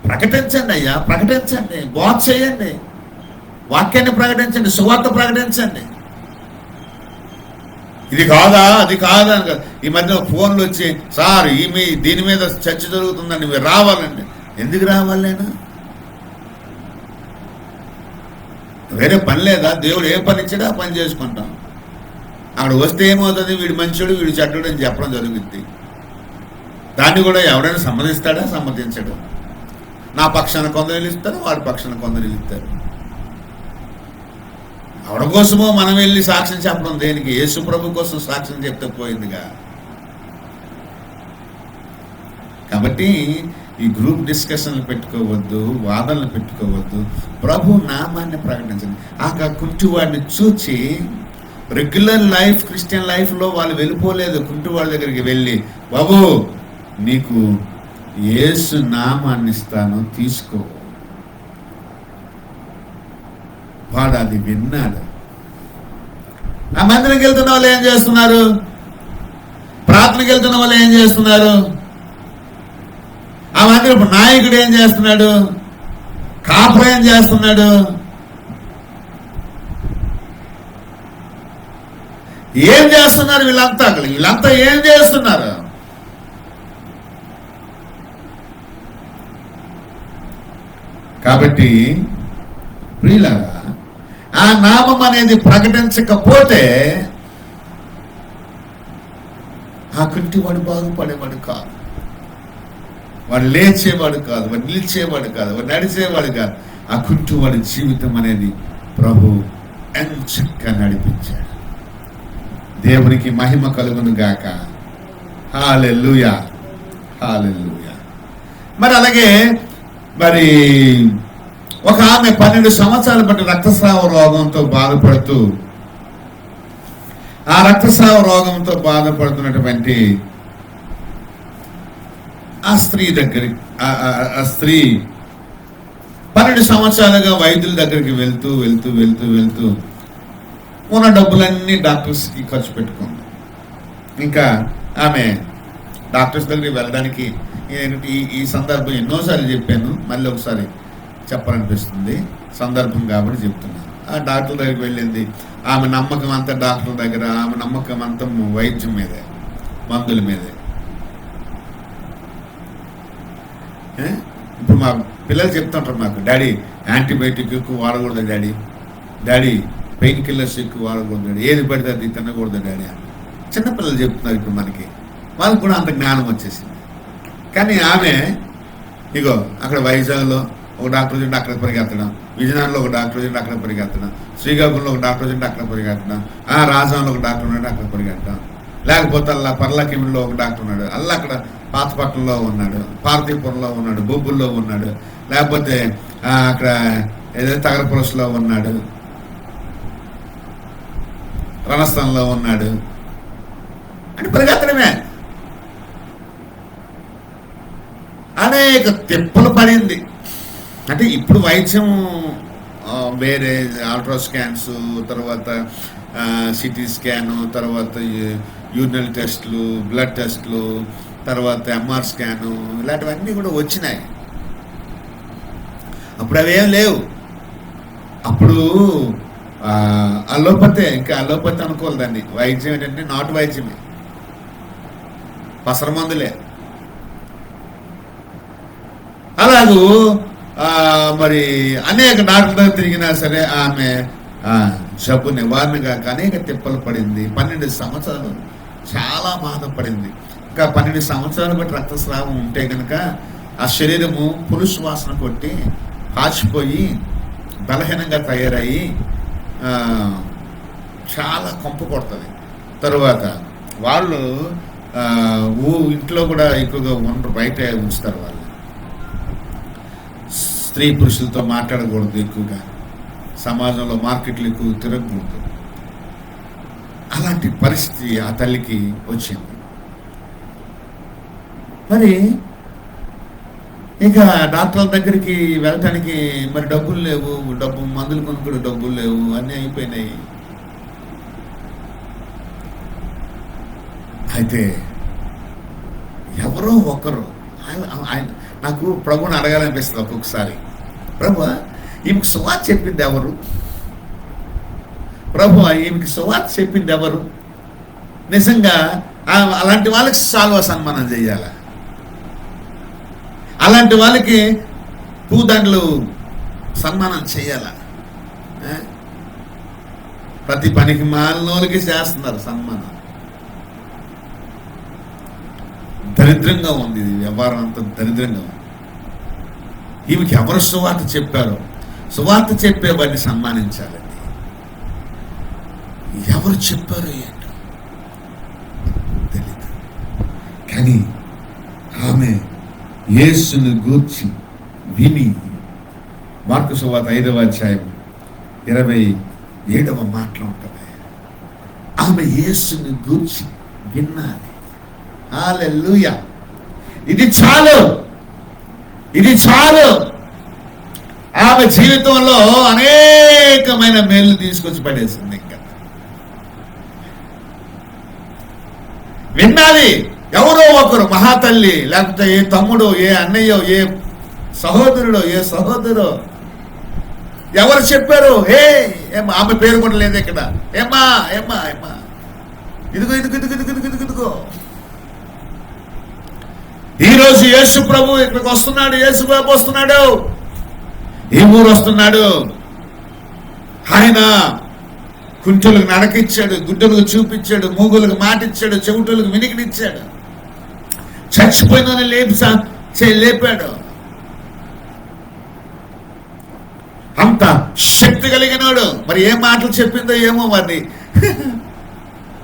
ప్రకటించండి అయ్యా, ప్రకటించండి, బోధ చేయండి, వాక్యాన్ని ప్రకటించండి, సువార్త ప్రకటించండి. ఇది కాదా, అది కాదా అని కాదు. ఈ మధ్య ఫోన్లు వచ్చి, సార్ దీని మీద చర్చ జరుగుతుందండి, మీరు రావాలండి. ఎందుకు రావాలి? నేను వేరే పని లేదా? దేవుడు ఏ పని ఇచ్చాడో ఆ పని చేసుకుంటాం. అక్కడ వస్తే ఏమవుతుంది? వీడు మంచోడు, వీడు చెడ్డోడు అని చెప్పడం జరుగుద్ది. దాన్ని కూడా ఎవరైనా సమ్మతిస్తాడా? సమ్మతించడు. నా పక్షాన కొందరు నిలుస్తారు, వాడి పక్షాన కొందరు నిలుస్తారు. ఎవరి కోసమో మనం వెళ్ళి సాక్ష్యం చెప్పడం దేనికి? యేసు ప్రభు కోసం సాక్ష్యం చెప్తే పోయిందిగా. కాబట్టి ఈ గ్రూప్ డిస్కషన్లు పెట్టుకోవద్దు, వాదనలు పెట్టుకోవద్దు. ప్రభు నామాన్ని ప్రకటించండి. ఆ కుంటివాడిని చూచి రెగ్యులర్ లైఫ్, క్రిస్టియన్ లైఫ్లో వాళ్ళు వెళ్ళిపోలేదు. కుంటివాడి దగ్గరికి వెళ్ళి, బాబు నీకు యేసు నామాన్ని ఇస్తాను, తీసుకో. వాడు అది విన్నాడు. ఆ మందిరికి వెళ్తున్న వాళ్ళు ఏం చేస్తున్నారు? ప్రార్థనకి వెళ్తున్న వాళ్ళు ఏం చేస్తున్నారు? ఆ మందిరపు నాయకుడు ఏం చేస్తున్నాడు? కాపురం ఏం చేస్తున్నాడు? ఏం చేస్తున్నారు వీళ్ళంతా? వీళ్ళంతా ఏం చేస్తున్నారు? కాబట్టి ప్రియులారా, ఆ నామం అనేది ప్రకటించకపోతే ఆ కుంటివాడు బాగుపడేవాడు కాదు, వాడు లేచేవాడు కాదు, వాడు నిలిచేవాడు కాదు, వాడు నడిచేవాడు కాదు. ఆ కుంటివాడి జీవితం అనేది ప్రభు ఎంచక్కా నడిపించాడు. దేవునికి మహిమ కలుగును గాక. హల్లెలూయా, హల్లెలూయా. మరి అలాగే ఒక ఆమె 12 సంవత్సరాలు బట్టి రక్తస్రావ రోగంతో బాధపడుతూ, ఆ రక్తస్రావ రోగంతో బాధపడుతున్నటువంటి ఆ స్త్రీ 12 సంవత్సరాలుగా వైద్యుల దగ్గరికి వెళ్తూ ఉన్న డబ్బులన్నీ డాక్టర్స్కి ఖర్చు పెట్టుకుంది. ఇంకా ఆమె డాక్టర్స్ దగ్గరికి వెళ్ళడానికి ఈ సందర్భం ఎన్నోసార్లు చెప్పాను, మళ్ళీ ఒకసారి చెప్పాలనిపిస్తుంది, సందర్భం కాబట్టి చెప్తున్నాను. ఆ డాక్టర్ దగ్గరికి వెళ్ళింది. ఆమె నమ్మకం అంతా డాక్టర్ దగ్గర, ఆమె నమ్మకం అంతా వైద్యం మీదే, మందుల మీదే. ఇప్పుడు మా పిల్లలు చెప్తుంటారు నాకు, డాడీ యాంటీబయాటిక్ ఎక్కువ వాడకూడదు డాడీ పెయిన్ కిల్లర్స్ ఎక్కువ వాడకూడదు డాడీ, ఏది పడితే అది తినకూడదు డాడీ. చిన్నపిల్లలు చెప్తున్నారు ఇప్పుడు మనకి, వాళ్ళకి కూడా అంత జ్ఞానం వచ్చేసింది. కానీ ఆమె ఇగో అక్కడ వైజాగ్లో ఒక డాక్టర్ చూడండి అక్కడ పరిగెత్తడం, విజయనగరంలో ఒక డాక్టర్ చూడండి అక్కడ పరిగెత్తడం, శ్రీకాకుళంలో ఒక డాక్టర్ చూడండి అక్కడ పరిగెత్తడం, రాజాంలో ఒక డాక్టర్ ఉన్నాడు అక్కడ పరిగెత్తడం, లేకపోతే అలా పర్లాకిమిలో ఒక డాక్టర్ ఉన్నాడు, అక్కడ పాతపట్నంలో ఉన్నాడు, పార్తీపురంలో ఉన్నాడు, బొబ్బుల్లో ఉన్నాడు, లేకపోతే అక్కడ ఏదైతే తగరపులసలో ఉన్నాడు, రణస్థలంలో ఉన్నాడు అని పరిగెత్తడమే. అనేక తిప్పలు పడింది. అంటే ఇప్పుడు వైద్యం వేరే, అల్ట్రా స్కాన్స్, తర్వాత సిటీ స్కాను, తర్వాత యూరినల్ టెస్ట్లు, బ్లడ్ టెస్ట్లు, తర్వాత ఎంఆర్ స్కాను, ఇలాంటివన్నీ కూడా వచ్చినాయి. అప్పుడు అవేం లేవు. అప్పుడు అలోపతే, ఇంకా అలోపతి అనుకోవాలి దాన్ని. వైద్యం ఏంటంటే నాటు వైద్యమే, పసర మందులే. అలాగూ మరి అనేక డాక్టర్ల దగ్గర తిరిగినా సరే ఆమె జబ్బు నివారణగా అనేక తిప్పలు పడింది. 12 సంవత్సరాలు చాలా బాధపడింది. ఇంకా 12 సంవత్సరాలు బట్టి రక్తస్రావం ఉంటే కనుక ఆ శరీరము పులుసు వాసన కొట్టి కాచిపోయి బలహీనంగా తయారయ్యి చాలా కొంప కొడుతుంది. తరువాత వాళ్ళు ఇంట్లో కూడా ఎక్కువగా ఉండరు, బయట ఉంచుతారు. వాళ్ళు స్త్రీ పురుషులతో మాట్లాడకూడదు, ఎక్కువగా సమాజంలో మార్కెట్లు ఎక్కువ తిరగకూడదు. అలాంటి పరిస్థితి ఆ తల్లికి వచ్చింది. మరి ఇక డాక్టర్ల దగ్గరికి వెళ్ళటానికి మరి డబ్బులు లేవు, మందులు కొనుక్కునే డబ్బులు లేవు, అన్నీ అయిపోయినాయి. అయితే ఎవరో ఒకరు ఆయన నాకు ప్రభుని అడగాలనిపిస్తుంది ఒక్కొక్కసారి, ప్రభు ఈమెకి సువార్త చెప్పింది ఎవరు? ప్రభు ఈమెకి సువార్త చెప్పింది ఎవరు? నిజంగా అలాంటి వాళ్ళకి సాల్వ సన్మానం చేయాల, అలాంటి వాళ్ళకి పూదండలు సన్మానం చేయాల. ప్రతి పనికి మాలినోళ్ళకి చేస్తున్నారు సన్మానం. దరిద్రంగా ఉంది ఇది, వ్యవహారం అంతా దరిద్రంగా ఉంది. ఈమెకి ఎవరు సువార్త చెప్పారో, సువార్త చెప్పేవాడిని సన్మానించాలండి. ఎవరు చెప్పారు ఏంటో తెలీదు, కానీ ఆమె యేసుని గూర్చి విని, మార్కు సువార్త 5వ అధ్యాయం 27వ మాటలో ఉంటుంది, ఆమె యేసుని గూర్చి విన్నది. హల్లెలూయా! ఇది చాలు, ఇది చాలు. ఆమె జీవితంలో అనేకమైన మేలు తీసుకొచ్చి పడేసింది. ఇంకా విన్నది ఎవరో ఒకరు, మహాతల్లి, లేకపోతే ఏ తమ్ముడు, ఏ అన్నయ్యో, ఏ సహోదరుడో ఎవరు చెప్పారు? ఆమె పేరు కూడా లేదు ఇక్కడ. ఏమ్మా ఏమ్మా ఏమ్మా, ఇదిగో. ఈరోజు యేసు ప్రభు ఇక్కడికి వస్తున్నాడు. యేసు ప్రభు వస్తున్నాడు, ఈ ఊరు వస్తున్నాడు. ఆయన కుంటులకు నడకిచ్చాడు, గుడ్డలకు చూపించాడు, మూగులకు మాటిచ్చాడు, చెవుటులకు వినికినిచ్చాడు, చచ్చిపోయిన లేపాడు. అంత శక్తి కలిగినాడు. మరి ఏ మాటలు చెప్పిందో ఏమో మరి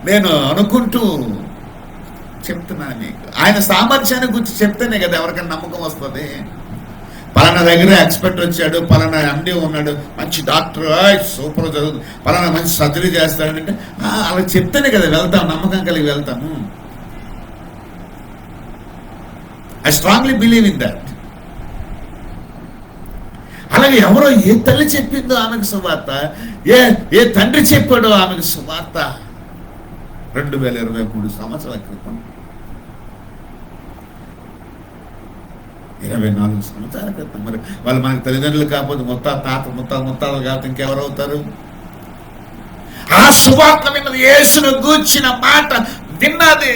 నేను అనుకుంటూ చెప్తున్నాను మీకు. ఆయన సామర్థ్యాన్ని గురించి చెప్తేనే కదా ఎవరికైనా నమ్మకం వస్తుంది. పలానా దగ్గర ఎక్స్పర్ట్ వచ్చాడు, పలానా ఎండి ఉన్నాడు, మంచి డాక్టర్, సూపర్ చదువు, పలానా మంచి సర్జరీ చేస్తాడంటే అలా చెప్తేనే కదా వెళ్తాం, నమ్మకం కలిగి వెళ్తాము. I strongly believe in that. అలాగే ఎవరో ఏ తల్లి చెప్పిందో ఆమెకు సువార్త, ఏ తండ్రి చెప్పాడో ఆమెకు సువార్త 2023 సంవత్సరాల క్రితం, 24 సంవత్సరాల క్రితం. మరి వాళ్ళు మనకు తల్లిదండ్రులు కాకపోతే ముత్తాతలు కాకపోతే ఇంకెవరు అవుతారు? ఆ సువార్త విన్నది, యేసును గూర్చిన మాట విన్నది,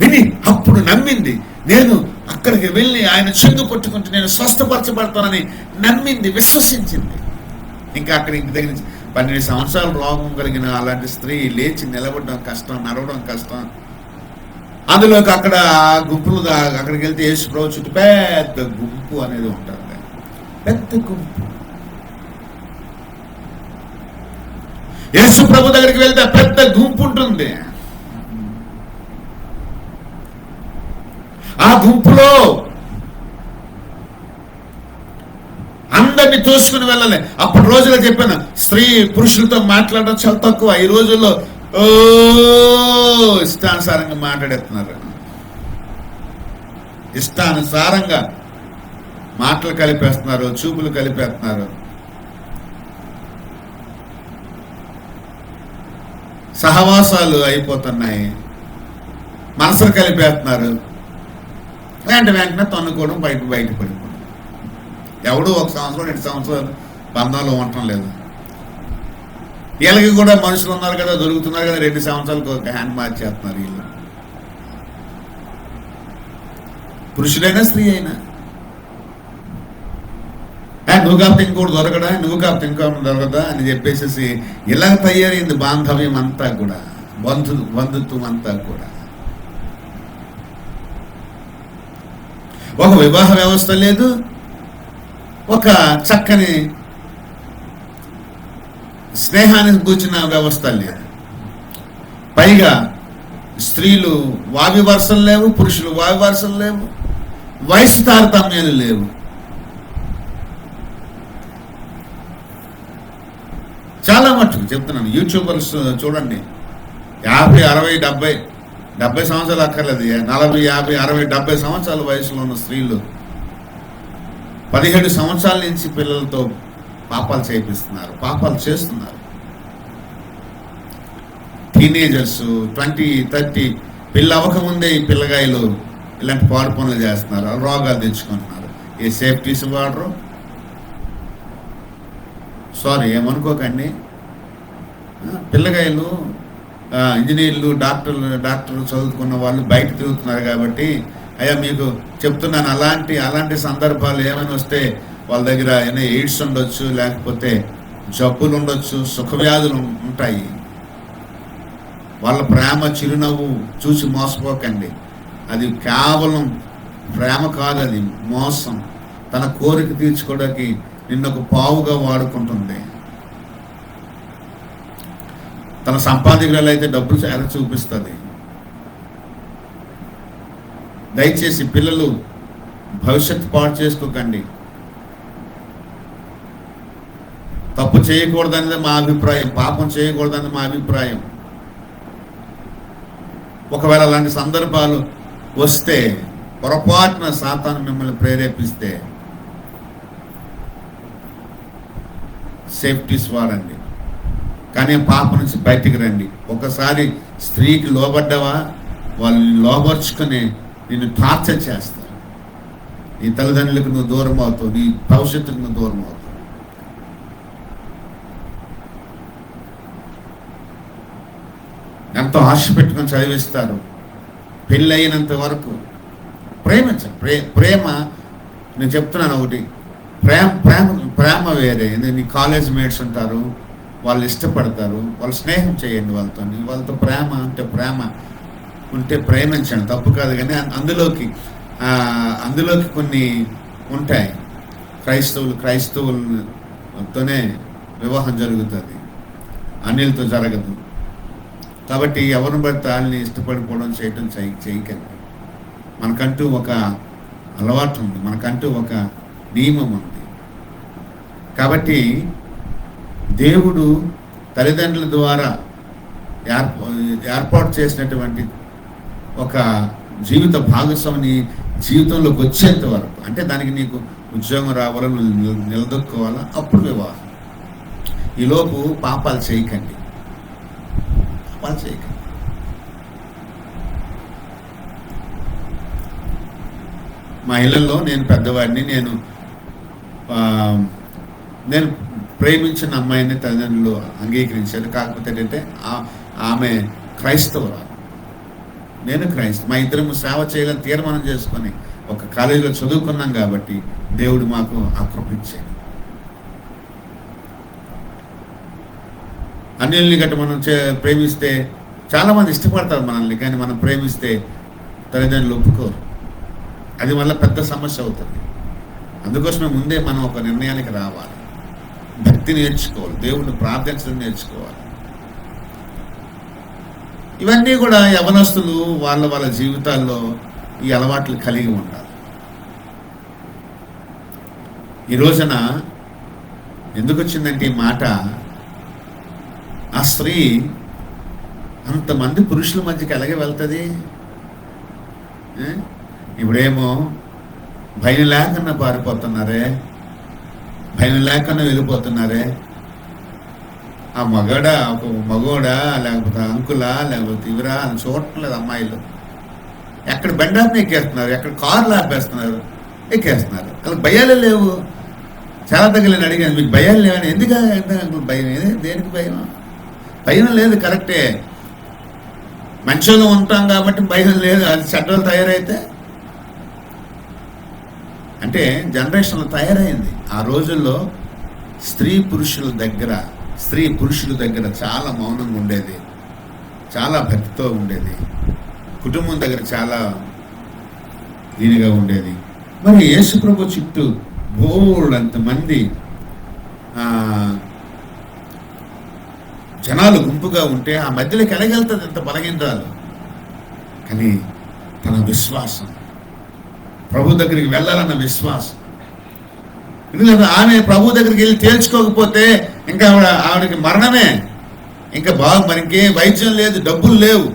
విని అప్పుడు నమ్మింది. నేను అక్కడికి వెళ్ళి ఆయన చెంగు పట్టుకుంటూ నేను స్వస్థపరచబడతానని నమ్మింది, విశ్వసించింది. ఇంకా అక్కడ ఇంటి దగ్గర నుంచి 12 సంవత్సరాలు రోగం కలిగిన అలాంటి స్త్రీ లేచి నిలబడడం కష్టం, నడవడం కష్టం. అందులోకి అక్కడ గుంపులు, అక్కడికి వెళ్తే యేసు ప్రభు చుట్టూ పెద్ద గుంపు అనేది ఉంటుంది, పెద్ద గుంపు. యేసు ప్రభు దగ్గరికి వెళ్తే పెద్ద గుంపు ఉంటుంది. ఆ గుంపులో అందరినీ తోసుకుని వెళ్ళాలి. అప్పుడు రోజుల్లో చెప్పాను, స్త్రీ పురుషులతో మాట్లాడడం చాలా తక్కువ. ఈ రోజుల్లో ఇష్టానుసారంగా మాట్లాడేస్తున్నారు, ఇష్టానుసారంగా మాటలు కలిపేస్తున్నారు, చూపులు కలిపేస్తున్నారు, సహవాసాలు అయిపోతున్నాయి, మనసులు కలిపేస్తున్నారు. వెంటనే తన్నుకోవడం, బయట పడిపోవడం. ఎవడు 1 సంవత్సరం 2 సంవత్సరాలు బంధాలు ఉండటం లేదు. వీళ్ళకి కూడా మనుషులు ఉన్నారు కదా, దొరుకుతున్నారు కదా, 2 సంవత్సరాలకు ఒక హ్యాండ్ మార్చేస్తున్నారు వీళ్ళు. పురుషుడైనా స్త్రీ అయినా, నువ్వు కాకపోతే ఇంకోటి దొరకడా, నువ్వు కాకపోతే ఇంకోటి దొరకదా అని చెప్పేసి ఇలా తయారైంది బాంధవ్యం అంతా కూడా, బంధుత్వం అంతా కూడా. ఒక వివాహ వ్యవస్థ లేదు, ఒక చక్కని స్నేహానికి కూర్చున్న వ్యవస్థ లేదు. పైగా స్త్రీలు వావి వరుసలు లేవు, పురుషులు వావి వరుసలు లేవు, వయసు తారతమ్యాలు లేవు. చాలా మట్టుకు చెప్తున్నాను, యూట్యూబర్స్ చూడండి, 50, 60, 70 70 సంవత్సరాలు అక్కర్లేదు, 40, 50, 60, 70 సంవత్సరాల వయసులో ఉన్న స్త్రీలు 17 సంవత్సరాల నుంచి పిల్లలతో పాపాలు చేపిస్తున్నారు, పాపాలు చేస్తున్నారు. టీనేజర్స్ 20, 30 పిల్ల అవ్వకముందే ఈ పిల్లగాయలు ఇలాంటి పాడు పనులు చేస్తున్నారు, రోగాలు తెచ్చుకుంటున్నారు. ఏ సేఫ్టీస్ వాడరు. సారీ, ఏమనుకోకండి. పిల్లగాయలు ఇంజనీర్లు, డాక్టర్లు చదువుకున్న వాళ్ళు బయట తిరుగుతున్నారు కాబట్టి అయ్యా మీకు చెప్తున్నాను, అలాంటి సందర్భాలు ఏమైనా వస్తే వాళ్ళ దగ్గర ఏమైనా ఎయిడ్స్ ఉండొచ్చు, లేకపోతే జబ్బులు ఉండొచ్చు, సుఖవ్యాధులు ఉంటాయి. వాళ్ళ ప్రేమ చిరునవ్వు చూసి మోసపోకండి. అది కేవలం ప్రేమ కాదు, అది మోసం. తన కోరిక తీర్చుకోవడానికి నిన్నొక పావుగా వాడుకుంటుంది. తన సంపాదకురాలు అయితే డబ్బులు చాలా చూపిస్తుంది. దయచేసి పిల్లలు భవిష్యత్తు పాడు చేసుకోకండి. తప్పు చేయకూడదనేది మా అభిప్రాయం, పాపం చేయకూడదనేది మా అభిప్రాయం. ఒకవేళ అలాంటి సందర్భాలు వస్తే, పొరపాటున సాతాను మిమ్మల్ని ప్రేరేపిస్తే సేఫ్టీస్ వాడండి, కానీ పాపం నుంచి బయటికి రండి. ఒకసారి స్త్రీకి లోబడ్డావా, వాళ్ళని లోబర్చుకొని నిన్ను టార్చర్ చేస్తారు. నీ తల్లిదండ్రులకు నువ్వు దూరం అవుతావు, నీ భవిష్యత్తుకు నువ్వు దూరం అవుతావు. ఎంతో ఆశ పెట్టుకొని చదివిస్తారు. పెళ్ళి అయినంత వరకు ప్రేమించండి. ప్రేమ నేను చెప్తున్నాను ఒకటి, ప్రేమ వేరే. నీ కాలేజ్ మేట్స్ ఉంటారు, వాళ్ళు ఇష్టపడతారు, వాళ్ళు స్నేహం చేయండి వాళ్ళతో ప్రేమ ఉంటే ప్రేమించండి, తప్పు కాదు. కానీ అందులోకి కొన్ని ఉంటాయి. క్రైస్తవులతోనే వివాహం జరుగుతుంది, అన్యులతో జరగదు. కాబట్టి ఎవరిని బట్టి వాళ్ళని ఇష్టపడిపోవడం చేయకండి. మనకంటూ ఒక అలవాటు ఉంది, మనకంటూ ఒక నియమం ఉంది. కాబట్టి దేవుడు తల్లిదండ్రుల ద్వారా ఏర్పాటు చేసినటువంటి ఒక జీవిత భాగస్వామిని జీవితంలోకి వచ్చేంత వరకు, అంటే దానికి నీకు ఉద్యోగం రావాలా, నిలదొక్కోవాలా, అప్పుడు వివాహం. ఈలోపు పాపాలు చేయకండి. మా ఇళ్ళల్లో నేను పెద్దవాడిని, నేను ప్రేమించిన అమ్మాయిని తల్లిదండ్రులు అంగీకరించారు. కాకపోతే ఏంటంటే ఆమె క్రైస్తవురాలు, నేను క్రైస్తవ. మా ఇద్దరం సేవ చేయాలని తీర్మానం చేసుకొని ఒక కాలేజీలో చదువుకున్నాం కాబట్టి దేవుడు మాకు ఆకృపించాడు. అన్యుల్ని గట్ట మనం ప్రేమిస్తే చాలామంది ఇష్టపడతారు మనల్ని, కానీ మనం ప్రేమిస్తే తల్లిదండ్రులు ఒప్పుకోరు. అది వల్ల పెద్ద సమస్య అవుతుంది. అందుకోసమే ముందే మనం ఒక నిర్ణయానికి రావాలి, భక్తి నేర్చుకోవాలి, దేవుడిని ప్రార్థించడం నేర్చుకోవాలి. ఇవన్నీ కూడా యవనస్తులు వాళ్ళ జీవితాల్లో ఈ అలవాట్లు కలిగి ఉండాలి. ఈ రోజున ఎందుకు వచ్చిందంటే ఈ మాట, ఆ స్త్రీ అంతమంది పురుషుల మధ్యకి ఎలాగే వెళ్తుంది? ఇప్పుడేమో భయం లేకుండా పారిపోతున్నారే, భయం లేకుండా వెళ్ళిపోతున్నారే. ఆ మగోడా లేకపోతే అంకులా లేకపోతే ఇవరా అని చూడట్లేదు. అమ్మాయిలు ఎక్కడ బండాన్ని ఎక్కేస్తున్నారు, ఎక్కడ కార్లు ఆపేస్తున్నారు, ఎక్కేస్తున్నారు. వాళ్ళకి భయాలే లేవు. చాలా దగ్గర నేను అడిగాను, మీకు భయాలు లేవని. ఎందుకు భయం? దేనికి భయం? భయం లేదు, కరెక్టే. మనుషులు ఉంటాం కాబట్టి భయం లేదు. అది చెడ్డలు తయారైతే అంటే జనరేషన్లో తయారైంది. ఆ రోజుల్లో స్త్రీ పురుషుల దగ్గర చాలా మౌనంగా ఉండేది, చాలా భక్తితో ఉండేది, కుటుంబం దగ్గర చాలా దీనిగా ఉండేది. మరి యేసుప్రభు చుట్టూ బోల్డంతమంది జనాలు గుంపుగా ఉంటే ఆ మధ్యలోకి ఎలాగెళ్తుంది ఎంత బలహీనరాలు? కానీ తన విశ్వాసం, ప్రభు దగ్గరికి వెళ్ళాలన్న విశ్వాసం. ఎందుకంటే ఆమె ప్రభు దగ్గరికి వెళ్ళి తేల్చుకోకపోతే ఇంకా ఆవిడకి మరణమే. ఇంకా మరి ఇంకే వైద్యం లేదు, డబ్బులు లేవు.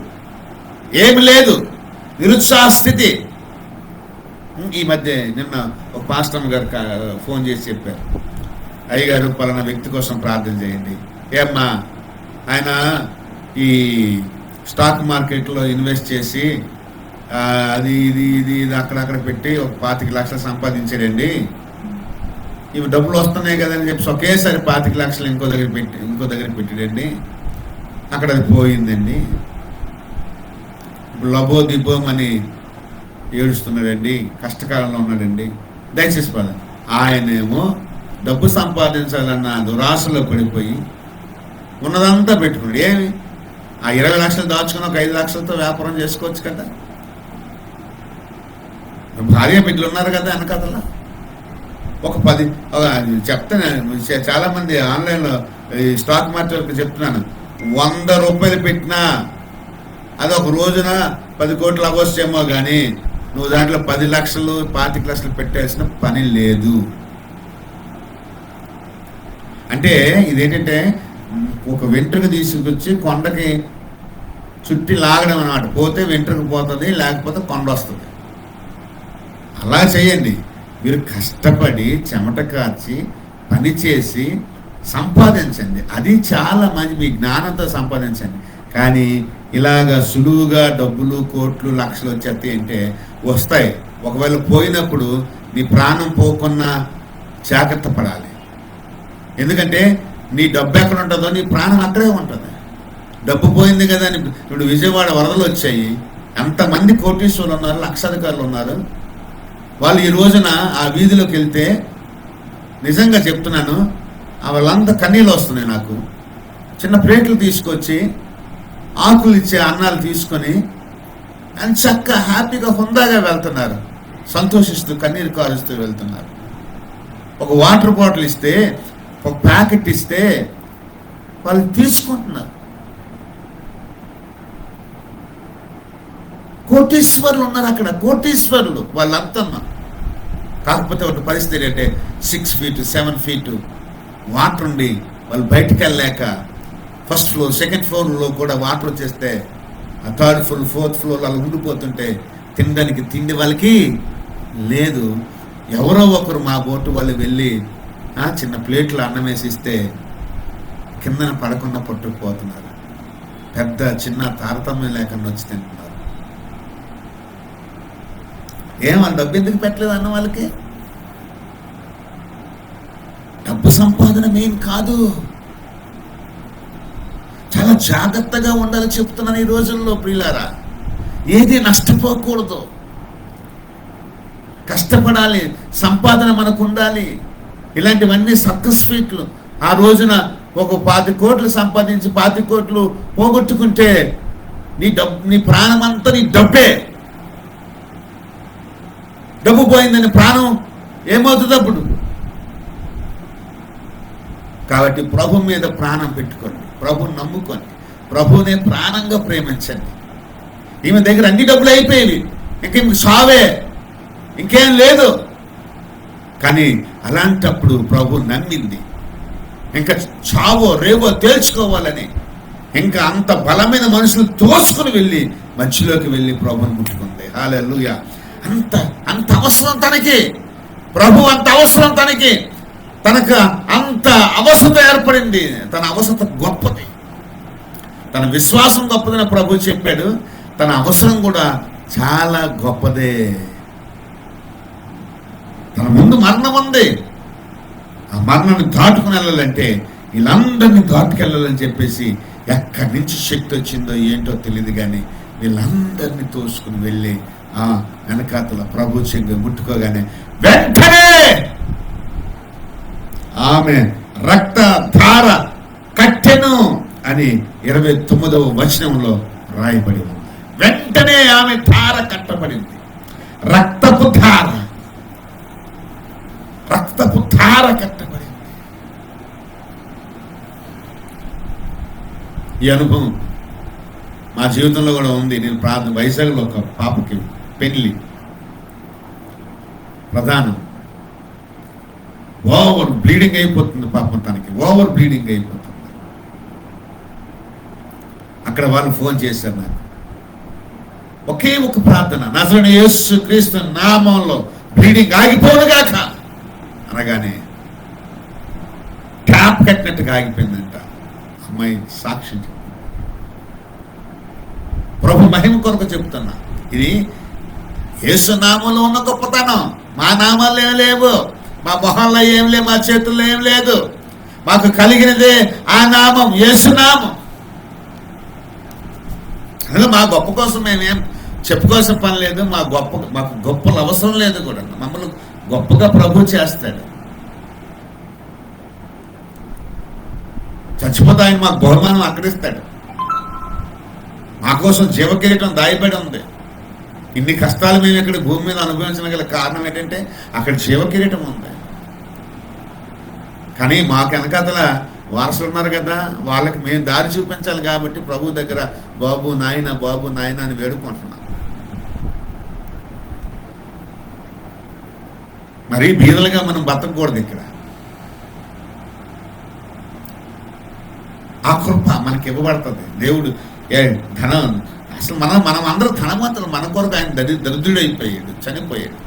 ఏమి లేదు, నిరుత్సాహ స్థితి. ఈ మధ్య నిన్న ఒక పాస్టర్ గారు ఫోన్ చేసి చెప్పారు, అయ్యగారు పలానా వ్యక్తి కోసం ప్రార్థన చేయండి. ఏమ్మా, ఆయన ఈ స్టాక్ మార్కెట్లో ఇన్వెస్ట్ చేసి అది ఇది ఇది ఇది అక్కడక్కడ పెట్టి ఒక 25 లక్షలు సంపాదించాడండి. ఇవి డబ్బులు వస్తున్నాయి కదని చెప్పి ఒకేసారి 25 లక్షలు ఇంకో దగ్గర పెట్టాడండి. అక్కడ అది పోయిందండి. ఇప్పుడు లబో దిబ్బోమని ఏడుస్తున్నాడండి, కష్టకాలంలో ఉన్నాడండి. దయచేసి పద. ఆయనేమో డబ్బు సంపాదించాలన్న దురాశలో పడిపోయి ఉన్నదంతా పెట్టుకున్నాడు. ఏమి ఆ 20 లక్షలు దాచుకుని ఒక 5 లక్షలతో వ్యాపారం చేసుకోవచ్చు కదా. భార్య బిడ్డలు ఉన్నారు కదా వెనకథలో. ఒక 10 చెప్తాను, చాలా మంది ఆన్లైన్లో ఈ స్టాక్ మార్కెట్ చెప్తున్నాను, 100 రూపాయలు పెట్టినా అది ఒక రోజున 10 కోట్లు అవ్వచ్చేమో కానీ నువ్వు దాంట్లో 10 లక్షలు 25 లక్షలు పెట్టేసిన పని లేదు. అంటే ఇదేంటంటే ఒక వెంట్రుక తీసుకొచ్చి కొండకి చుట్టి లాగడం అన్నమాట. పోతే వెంట్రుక పోతుంది, లేకపోతే కొండ వస్తుంది. అలా చేయండి. మీరు కష్టపడి చెమట కాచి పని చేసి సంపాదించండి. అది చాలా మంచి, మీ జ్ఞానంతో సంపాదించండి. కానీ ఇలాగా సులువుగా డబ్బులు కోట్లు లక్షలు వచ్చేస్తాయి అంటే వస్తాయి. ఒకవేళ పోయినప్పుడు నీ ప్రాణం పోకుండా జాగ్రత్త పడాలి. ఎందుకంటే నీ డబ్బు ఎక్కడ ఉంటుందో నీ ప్రాణం అక్కడే ఉంటుంది. డబ్బు పోయింది కదా అని ఇప్పుడు విజయవాడ వరదలు వచ్చాయి. ఎంతమంది కోటీశ్వరులు ఉన్నారు, లక్షాధికారులు ఉన్నారు. వాళ్ళు ఈ రోజున ఆ వీధిలోకి వెళ్తే నిజంగా చెప్తున్నాను, వాళ్ళంతా కన్నీళ్ళు వస్తున్నాయి నాకు. చిన్న ప్లేట్లు తీసుకొచ్చి ఆకులు ఇచ్చే అన్నాలు తీసుకొని అని చక్కగా హ్యాపీగా హుందాగా వెళ్తున్నారు, సంతోషిస్తూ కన్నీరు కారుస్తూ వెళ్తున్నారు. ఒక వాటర్ బాటిల్ ఇస్తే, ఒక ప్యాకెట్ ఇస్తే వాళ్ళు తీసుకుంటున్నారు. కోటీశ్వరులు ఉన్నారు అక్కడ, కోటీశ్వరులు వాళ్ళంతా. కాకపోతే ఒక పరిస్థితి అంటే 6 feet 7 feet వాటర్ ఉండి వాళ్ళు బయటకు వెళ్ళలేక ఫస్ట్ ఫ్లోర్ సెకండ్ ఫ్లోర్లో కూడా వాటర్ వచ్చేస్తే ఆ థర్డ్ ఫ్లోర్ ఫోర్త్ ఫ్లోర్ అలా ఉండిపోతుంటే తినడానికి తిండి వాళ్ళకి లేదు. ఎవరో ఒకరు మా బోటు వాళ్ళు వెళ్ళి చిన్న ప్లేట్లు అన్నం వేసి ఇస్తే కిందన పడకుండా పట్టుకుపోతున్నారు. పెద్ద చిన్న తారతమ్యం లేకుండా వచ్చి తింటున్నారు. వాళ్ళ డబ్బు ఎందుకు పెట్టలేదు అన్న వాళ్ళకి? డబ్బు సంపాదన మెయిన్ కాదు. చాలా జాగ్రత్తగా ఉండాలి చెప్తున్నాను ఈ రోజుల్లో ప్రియులారా. ఏది నష్టపోకూడదు, కష్టపడాలి, సంపాదన మనకు ఉండాలి. ఇలాంటివన్నీ సర్కస్ ఫీట్లు. ఆ రోజున ఒక 20 కోట్లు సంపాదించి 20 కోట్లు పోగొట్టుకుంటే నీ ప్రాణం అంతా నీ డబ్బే. డబ్బు పోయిందని ప్రాణం ఏమవుతుంది అప్పుడు? కాబట్టి ప్రభు మీద ప్రాణం పెట్టుకోండి, ప్రభుని నమ్ముకోండి, ప్రభునే ప్రాణంగా ప్రేమించండి. ఈమె దగ్గర అన్ని డబ్బులు అయిపోయేవి, ఇంక సావే, ఇంకేం లేదు. కానీ అలాంటప్పుడు ప్రభు నమ్మింది. ఇంకా చావో రేవో తేల్చుకోవాలని ఇంకా అంత బలమైన మనుషులు తోసుకుని వెళ్ళి మధ్యలోకి వెళ్ళి ప్రభుని ముట్టుకుంది. హల్లెలూయా. అంత అవసరం తనకి, ప్రభు అంత అవసరం తనకి, తనకు అంత అవసరత ఏర్పడింది. తన అవసరత గొప్పది, తన విశ్వాసం గొప్పదని ప్రభు చెప్పాడు. తన అవసరం కూడా చాలా గొప్పదే. తన ముందు మరణం ఉంది. ఆ మరణాన్ని దాటుకుని వెళ్ళాలంటే వీళ్ళందరినీ దాటుకెళ్ళాలని చెప్పేసి ఎక్కడి నుంచి శక్తి వచ్చిందో ఏంటో తెలియదు కానీ వీళ్ళందరినీ తోసుకుని వెళ్ళి వెనకాతల ప్రభు చెంగు ముట్టుకోగానే వెంటనే ఆమె రక్త ధార కట్టెను అని 29వ వచనంలో రాయబడి ఉంది. వెంటనే ఆమె ధార కట్టబడింది. రక్తపు ధార కట్టబడింది. ఈ అనుభవం మా జీవితంలో కూడా ఉంది. నేను వైజాగ్లో ఒక పాపకి పెళ్లి ప్రధానం, ఓవర్ బ్లీడింగ్ అయిపోతుంది పాపం, తనకి ఓవర్ బ్లీడింగ్ అయిపోతుంది. అక్కడ వాళ్ళు ఫోన్ చేశారు నాకు, ఒకే ఒక ప్రార్థన, నజరేయుడైన యేసు క్రీస్తు నామంలో బ్లీడింగ్ ఆగిపోనుగాక అనగానే ట్యాప్ కట్టినట్టుగా ఆగిపోయిందంట. అమ్మాయి సాక్ష్యం చెప్పింది. ప్రభు మహిమ కొరకు చెప్తున్నా, ఇది యేసు నామంలో ఉన్న గొప్పతనం. మా నామాల్లో ఏం లేవు, మా మొహంలో ఏం లేవు, మా చేతుల్లో ఏం లేదు. మాకు కలిగినదే ఆ నామం, యేసు నామం. అదే మా గొప్ప కోసం మేమేం చెప్పుకోవాల్సిన పని లేదు. మాకు గొప్పలు అవసరం లేదు కూడా. మమ్మల్ని గొప్పగా ప్రభు చేస్తాడు. చచ్చిపోతే ఆయన మాకు బహుమానం అక్కడిస్తాడు. మా కోసం జీవకిరీటం దాయబడి ఉంది. ఇన్ని కష్టాలు మేము ఇక్కడ భూమి మీద అనుభవించడం గల కారణం ఏంటంటే అక్కడ జీవకిరీటం ఉంది. కానీ మాకు వెనకాతల వారసులు ఉన్నారు కదా, వాళ్ళకి మేము దారి చూపించాలి కాబట్టి ప్రభు దగ్గర బాబు నాయన అని వేడుకుంటున్నాం. మరీ బీదలుగా మనం బతకూడదు. ఇక్కడ ఆ కృప మనకి ఇవ్వబడుతుంది. దేవుడు ధనం, అసలు మనం అందరూ ధనవంతులు. మన కొరకు ఆయన దరిద్రుడైపోయాడు, చనిపోయాడు.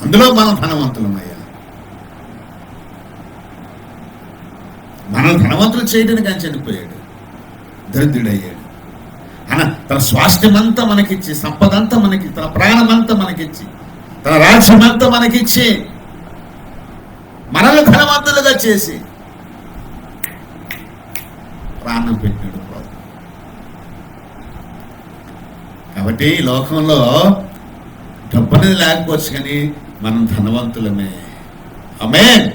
అందులో మనం ధనవంతులమయ్యా. మనం ధనవంతులు చేయడానికి ఆయన చనిపోయాడు, దరిద్రుడయ్యాడు. ఆయన తన స్వాస్థ్యమంతా మనకిచ్చి, సంపదంతా మనకి, తన ప్రాణమంతా మనకిచ్చి, తన రాజ్యమంతా మనకిచ్చి, మనల్ని ధనవంతులుగా చేసి ప్రాణం పెట్టాడు ప్రభు. కాబట్టి లోకంలో డబ్బు అనేది లేకపోవచ్చు, కానీ మనం ధనవంతులమే. ఆమేన్.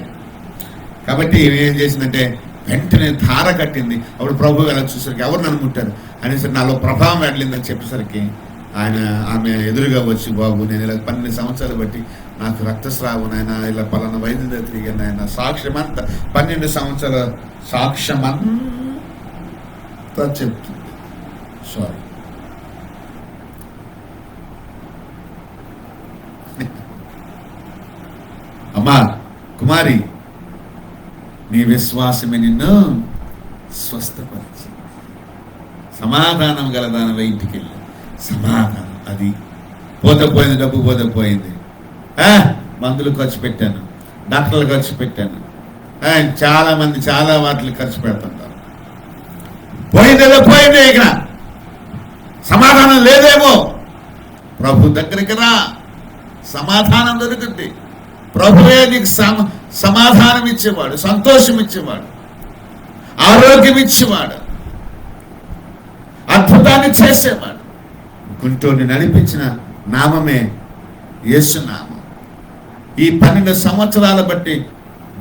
కాబట్టి ఏం చేసిందంటే వెంటనే ధార కట్టింది. అప్పుడు ప్రభు గారు చూసరికి ఎవరు నన్ను ముట్టారు అనేసి నాలో ప్రభావం వెళ్ళిందని చెప్పేసరికి ఆమె ఎదురుగా వచ్చి, బాబు నేను ఇలా 12 సంవత్సరాలు బట్టి నాకు రక్తస్రావం, ఆయన ఇలా పలానా వైద్యుల దగ్గర తిరిగాను, ఆయన సాక్ష్యమంతా 12 సంవత్సరాల సాక్ష్యమంతా చెప్తుంది. సారీ, అమ్మా కుమారి, నీ విశ్వాసమే నిన్ను స్వస్థపరిచి సమాధానం గలదానవై ఇంటికి వెళ్ళి సమాధానం. అది పోతే పోయింది, డబ్బు పోతే పోయింది. మందులు ఖర్చు పెట్టాను, డాక్టర్లు ఖర్చు పెట్టాను, చాలా మంది చాలా వాటికి ఖర్చు పెడుతుంటారు. పోయిందేదో పోయిందే, ఇక్కడ సమాధానం లేదేమో. ప్రభు దగ్గరికి రా, సమాధానం దొరుకుతుంది. ప్రభువే నీకు సమాధానం ఇచ్చేవాడు, సంతోషం ఇచ్చేవాడు, ఆరోగ్యం ఇచ్చేవాడు, అద్భుతాన్ని చేసేవాడు. గుంటూరుని నడిపించిన నామమే యేసు నామం. ఈ 12 సంవత్సరాల బట్టి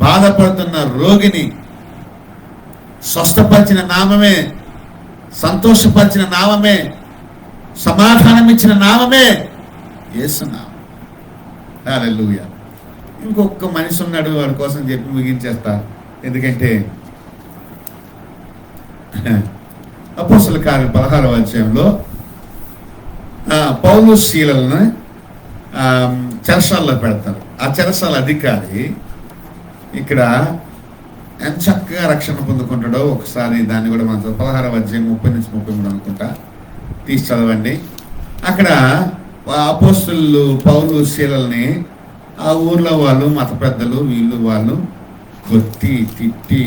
బాధపడుతున్న రోగిని స్వస్థపరిచిన నామమే, సంతోషపరిచిన నామమే, సమాధానం ఇచ్చిన నామమే యేసు నామం. హల్లెలూయా. ఇంకొక మనిషి ఉన్నాడు, వాడి కోసం చెప్పి ముగించేస్తా. ఎందుకంటే అపోస్తల కార్యం 16వ అధ్యాయంలో పౌలు శీలను చెరసాలలో పెడతారు. ఆ చెరసాల అధికారి ఇక్కడ ఎంత చక్కగా రక్షణ పొందుకుంటాడో ఒకసారి దాన్ని కూడా మనం 16వ అధ్యాయం 30 నుంచి 33 అనుకుంటా తీసి చదవండి. అక్కడ అపోస్తలు పౌలు శీలని ఆ ఊర్లో వాళ్ళు, మత పెద్దలు, వీళ్ళు వాళ్ళు కొట్టి తిట్టి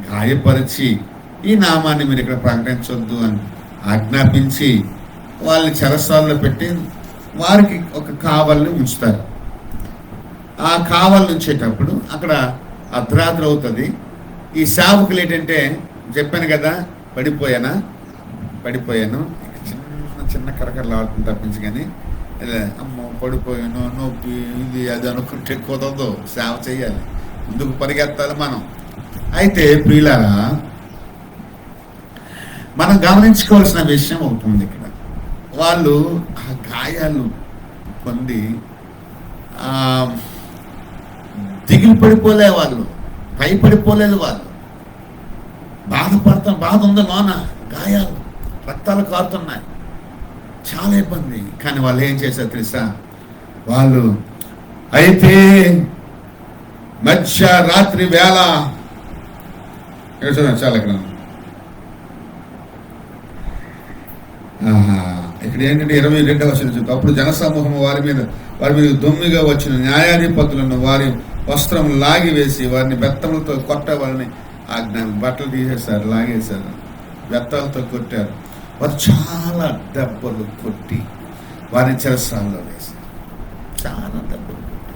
గాయపరిచి ఈ నామాన్ని మీరు ఇక్కడ ప్రకటించొద్దు అని ఆజ్ఞాపించి వాళ్ళని చెరసాల్లో పెట్టి వారికి ఒక కావల్ని ఉంచుతారు. ఆ కావల్ ఉంచేటప్పుడు అక్కడ అర్ధరాత్రి అవుతుంది. ఈ సేవకులు ఏంటంటే చెప్పాను కదా, పడిపోయాను చిన్న కరకరలు ఆడుకుని తప్పించి, కానీ అమ్మో పడిపోయాను, నొప్పి, ఇది అది అనుకుంటే కుదరదు. సేవ చేయాలి, ముందుకు పరిగెత్తాలి మనం. అయితే ప్రియులారా, మనం గమనించుకోవాల్సిన విషయం ఒకటి ఉంది. ఇక్కడ వాళ్ళు ఆ గాయాలు పొంది దిగులు పడిపోలే, వాళ్ళు భయపడిపోలేదు. వాళ్ళు బాధ ఉంది లోన, గాయాలు, రక్తాలు కారుతున్నాయి, చాలా ఇబ్బంది. కానీ వాళ్ళు ఏం చేశారు తెలుసా? వాళ్ళు అయితే మధ్యరాత్రి వేళ చాలా ఇక్కడ ఇక్కడ ఏంటంటే 22వ వచనం చెప్తా, అప్పుడు జనసమూహం వారి మీద దొమ్మిగా వచ్చిన న్యాయాధిపతులను వారి వస్త్రం లాగివేసి వారిని బెత్తములతో కొట్టవాలని ఆజ్ఞ. బట్టలు తీసేశారు, లాగేశారు, బెత్తాలతో కొట్టారు. వారు చాలా దెబ్బలు కొట్టి వారిని చెరసాలలో వేశారు. చాలా దెబ్బలు కొట్టి.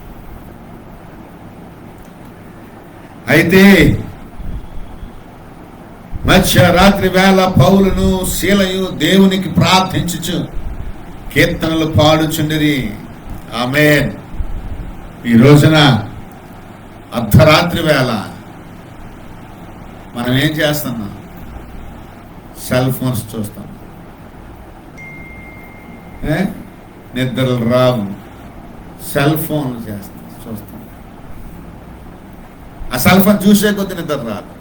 అయితే మధ్యరాత్రి వేళ పౌలును శీలయు దేవునికి ప్రార్థించుచు కీర్తనలు పాడుచుండిరి. ఆమేన్. ఈ రోజున అర్ధరాత్రి వేళ మనం ఏం చేస్తున్నాం? సెల్ ఫోన్స్ చూస్తాం. నిద్రలు రావు, సెల్ ఫోన్ చూస్తాం. ఆ సెల్ ఫోన్ చూసే కొద్ది నిద్ర రాదు.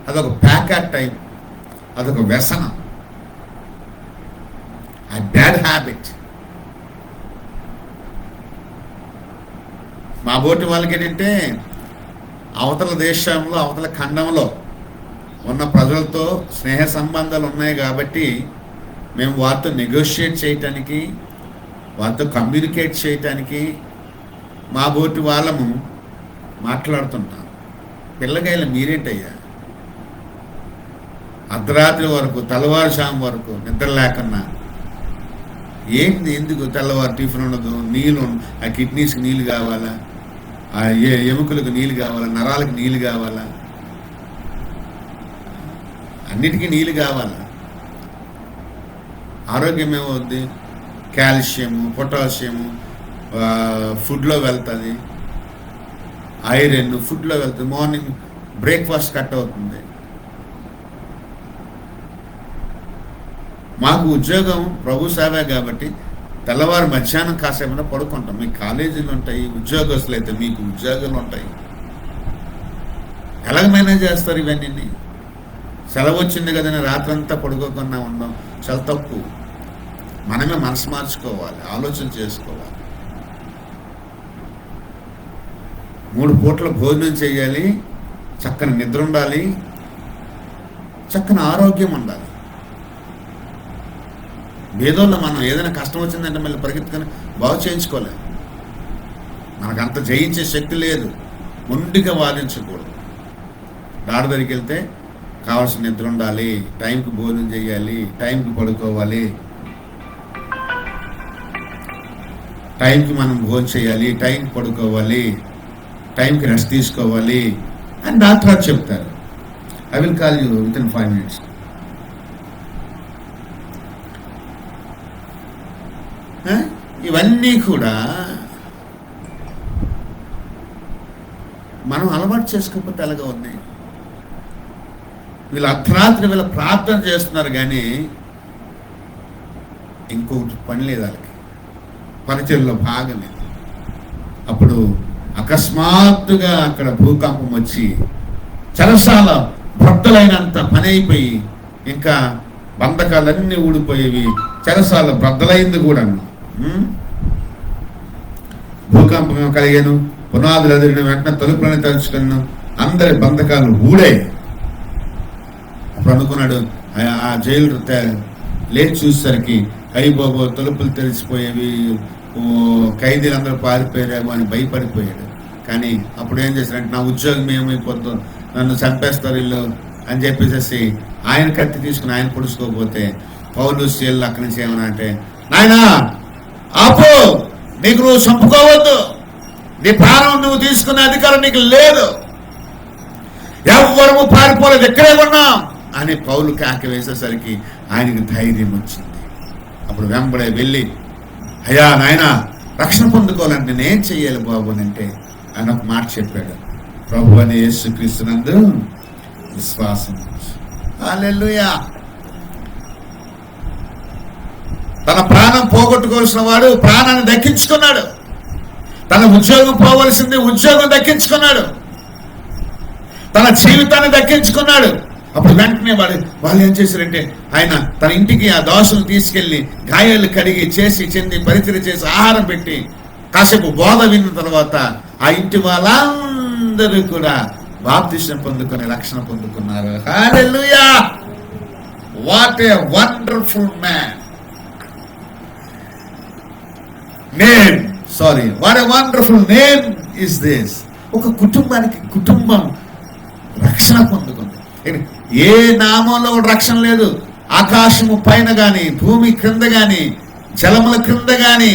అదొక ప్యాకెట్ టైం, అదొక వ్యసనం, ఆ బ్యాడ్ హ్యాబిట్. మా బోటి వాళ్ళకి ఏంటంటే అవతల దేశంలో, అవతల ఖండంలో ఉన్న ప్రజలతో స్నేహ సంబంధాలు ఉన్నాయి కాబట్టి మేము వారితో నెగోషియేట్ చేయటానికి, వారితో కమ్యూనికేట్ చేయటానికి మా బోటి వాళ్ళము మాట్లాడుతుంటాం. పిల్లకాయలు మీరేంటయ్యా అర్ధరాత్రి వరకు, తెల్లవారుజాము వరకు నిద్ర లేకున్నా ఏంటి? ఎందుకు తెల్లవారు టిఫిన్ ఉండదు, నీళ్ళు, ఆ కిడ్నీస్కి నీళ్ళు కావాలా, ఆ ఎముకలకు నీళ్ళు కావాలా, నరాలకు నీళ్ళు కావాలా, అన్నిటికీ నీళ్ళు కావాలా. ఆరోగ్యం ఏమవుద్ది? కాల్షియము, పొటాషియము ఫుడ్లో వెళ్తుంది, ఐరన్ ఫుడ్లో వెళ్తుంది, మార్నింగ్ బ్రేక్ఫాస్ట్ కట్ అవుతుంది. మాకు ఉద్యోగం ప్రభు సేవే కాబట్టి తెల్లవారు మధ్యాహ్నం కాసేమైనా పడుకుంటాం. మీకు కాలేజీలు ఉంటాయి, ఉద్యోగస్తులు అయితే మీకు ఉద్యోగాలు ఉంటాయి. ఎలాగ మేనేజ్ చేస్తారు ఇవన్నీ? సెలవు వచ్చింది కదని రాత్రంతా పడుకోకుండా ఉన్నాం, చాలా తప్పు. మనమే మనసు మార్చుకోవాలి, ఆలోచన చేసుకోవాలి. 3 పూట్ల భోజనం చేయాలి, చక్కని నిద్ర ఉండాలి, చక్కని ఆరోగ్యం ఉండాలి. ఏదోలో మనం ఏదైనా కష్టం వచ్చిందంటే మళ్ళీ పరిగెత్తుకొని బాగు చేయించుకోలేదు. మనకంత జయించే శక్తి లేదు. మొండిగా వాదించకూడదు. డాక్టర్ దగ్గరికి వెళ్తే కావాల్సిన నిద్ర ఉండాలి, టైంకి భోజనం చేయాలి, టైంకి పడుకోవాలి, టైంకి మనం భోజనం చేయాలి, టైంకి పడుకోవాలి, టైంకి రెస్ట్ తీసుకోవాలి అని డాక్టర్ చెప్తారు. I will call you with in 5 minutes. ఇవన్నీ కూడా మనం అలవాటు చేసుకోకపోతే అలాగా ఉన్నాయి. వీళ్ళు అర్ధరాత్రి వీళ్ళ ప్రార్థన చేస్తున్నారు కానీ ఇంకొకటి పని లేదు వాళ్ళకి, పరిచయంలో భాగం ఇది. అప్పుడు అకస్మాత్తుగా అక్కడ భూకంపం వచ్చి చెరసాల బ్రద్దలైనంత పని అయిపోయి, ఇంకా బంధకాలన్నీ ఊడిపోయేవి, చెరసాల బ్రద్దలైంది కూడా. భూకంపం కలిగాను, పునాదులు ఎదిరిన వెంటనే తలుపులని తలుచుకున్నాను, అందరి బంధకాలు ఊడాయి. అప్పుడు అనుకున్నాడు, ఆ జైలు లేచి చూసేసరికి అయిపోబో తలుపులు తెరిచిపోయేవి, ఖైదీలందరూ పారిపోయారేమో అని భయపడిపోయాడు. కానీ అప్పుడు ఏం చేశారంటే, నా ఉద్యోగం ఏమైపోతుందో, నన్ను చంపేస్తారు ఇల్లు అని చెప్పేసి ఆయన కత్తి తీసుకుని ఆయన పొడుచుకోకపోతే పౌలు శీలు అక్కడి నుంచి ఏమన్నా అంటే, నాయనా ఆపు, నీకు నువ్వు చంపుకోవద్దు, నీ ప్రాణం నువ్వు తీసుకునే అధికారం నీకు లేదు, ఎవ్వరము పారిపోలేదు, ఎక్కడే ఉన్నాం అని పౌలు కేక వేసేసరికి ఆయనకి ధైర్యం వచ్చింది. అప్పుడు వెంబడే వెళ్ళి, అయ్యా నాయన రక్షణ పొందుకోవాలంటే నేనేం చెయ్యాలి బాబు అని అంటే ఆయన ఒక మాట చెప్పాడు, ప్రభు అని యేసుక్రీస్తునందు విశ్వాసం. హల్లెలూయా. తన ప్రాణం పోగొట్టుకోవాల్సిన వాడు ప్రాణాన్ని దక్కించుకున్నాడు, తన ఉద్యోగం పోవలసింది ఉద్యోగం దక్కించుకున్నాడు, తన జీవితాన్ని దక్కించుకున్నాడు. అప్పుడు వెంటనే వాళ్ళు ఏం చేశారంటే, ఆయన తన ఇంటికి ఆ దోషులు తీసుకెళ్లి గాయాలు కడిగి చేసి చెంది పరిచయం చేసి ఆహారం పెట్టి కాసేపు బోధ విన్న తర్వాత ఆ ఇంటి వాళ్ళందరూ కూడా బాప్తిస్మం పొందుకొని రక్షణ పొందుకున్నారు. హల్లెలూయా. What a wonderful man. Name. What a wonderful name is this. ఒక కుటుంబం రక్షణ పొందుకుంది. ఏ నామంలో రక్షణ లేదు. ఆకాశము పైన గాని, భూమి క్రింద గాని, జలముల క్రింద గాని,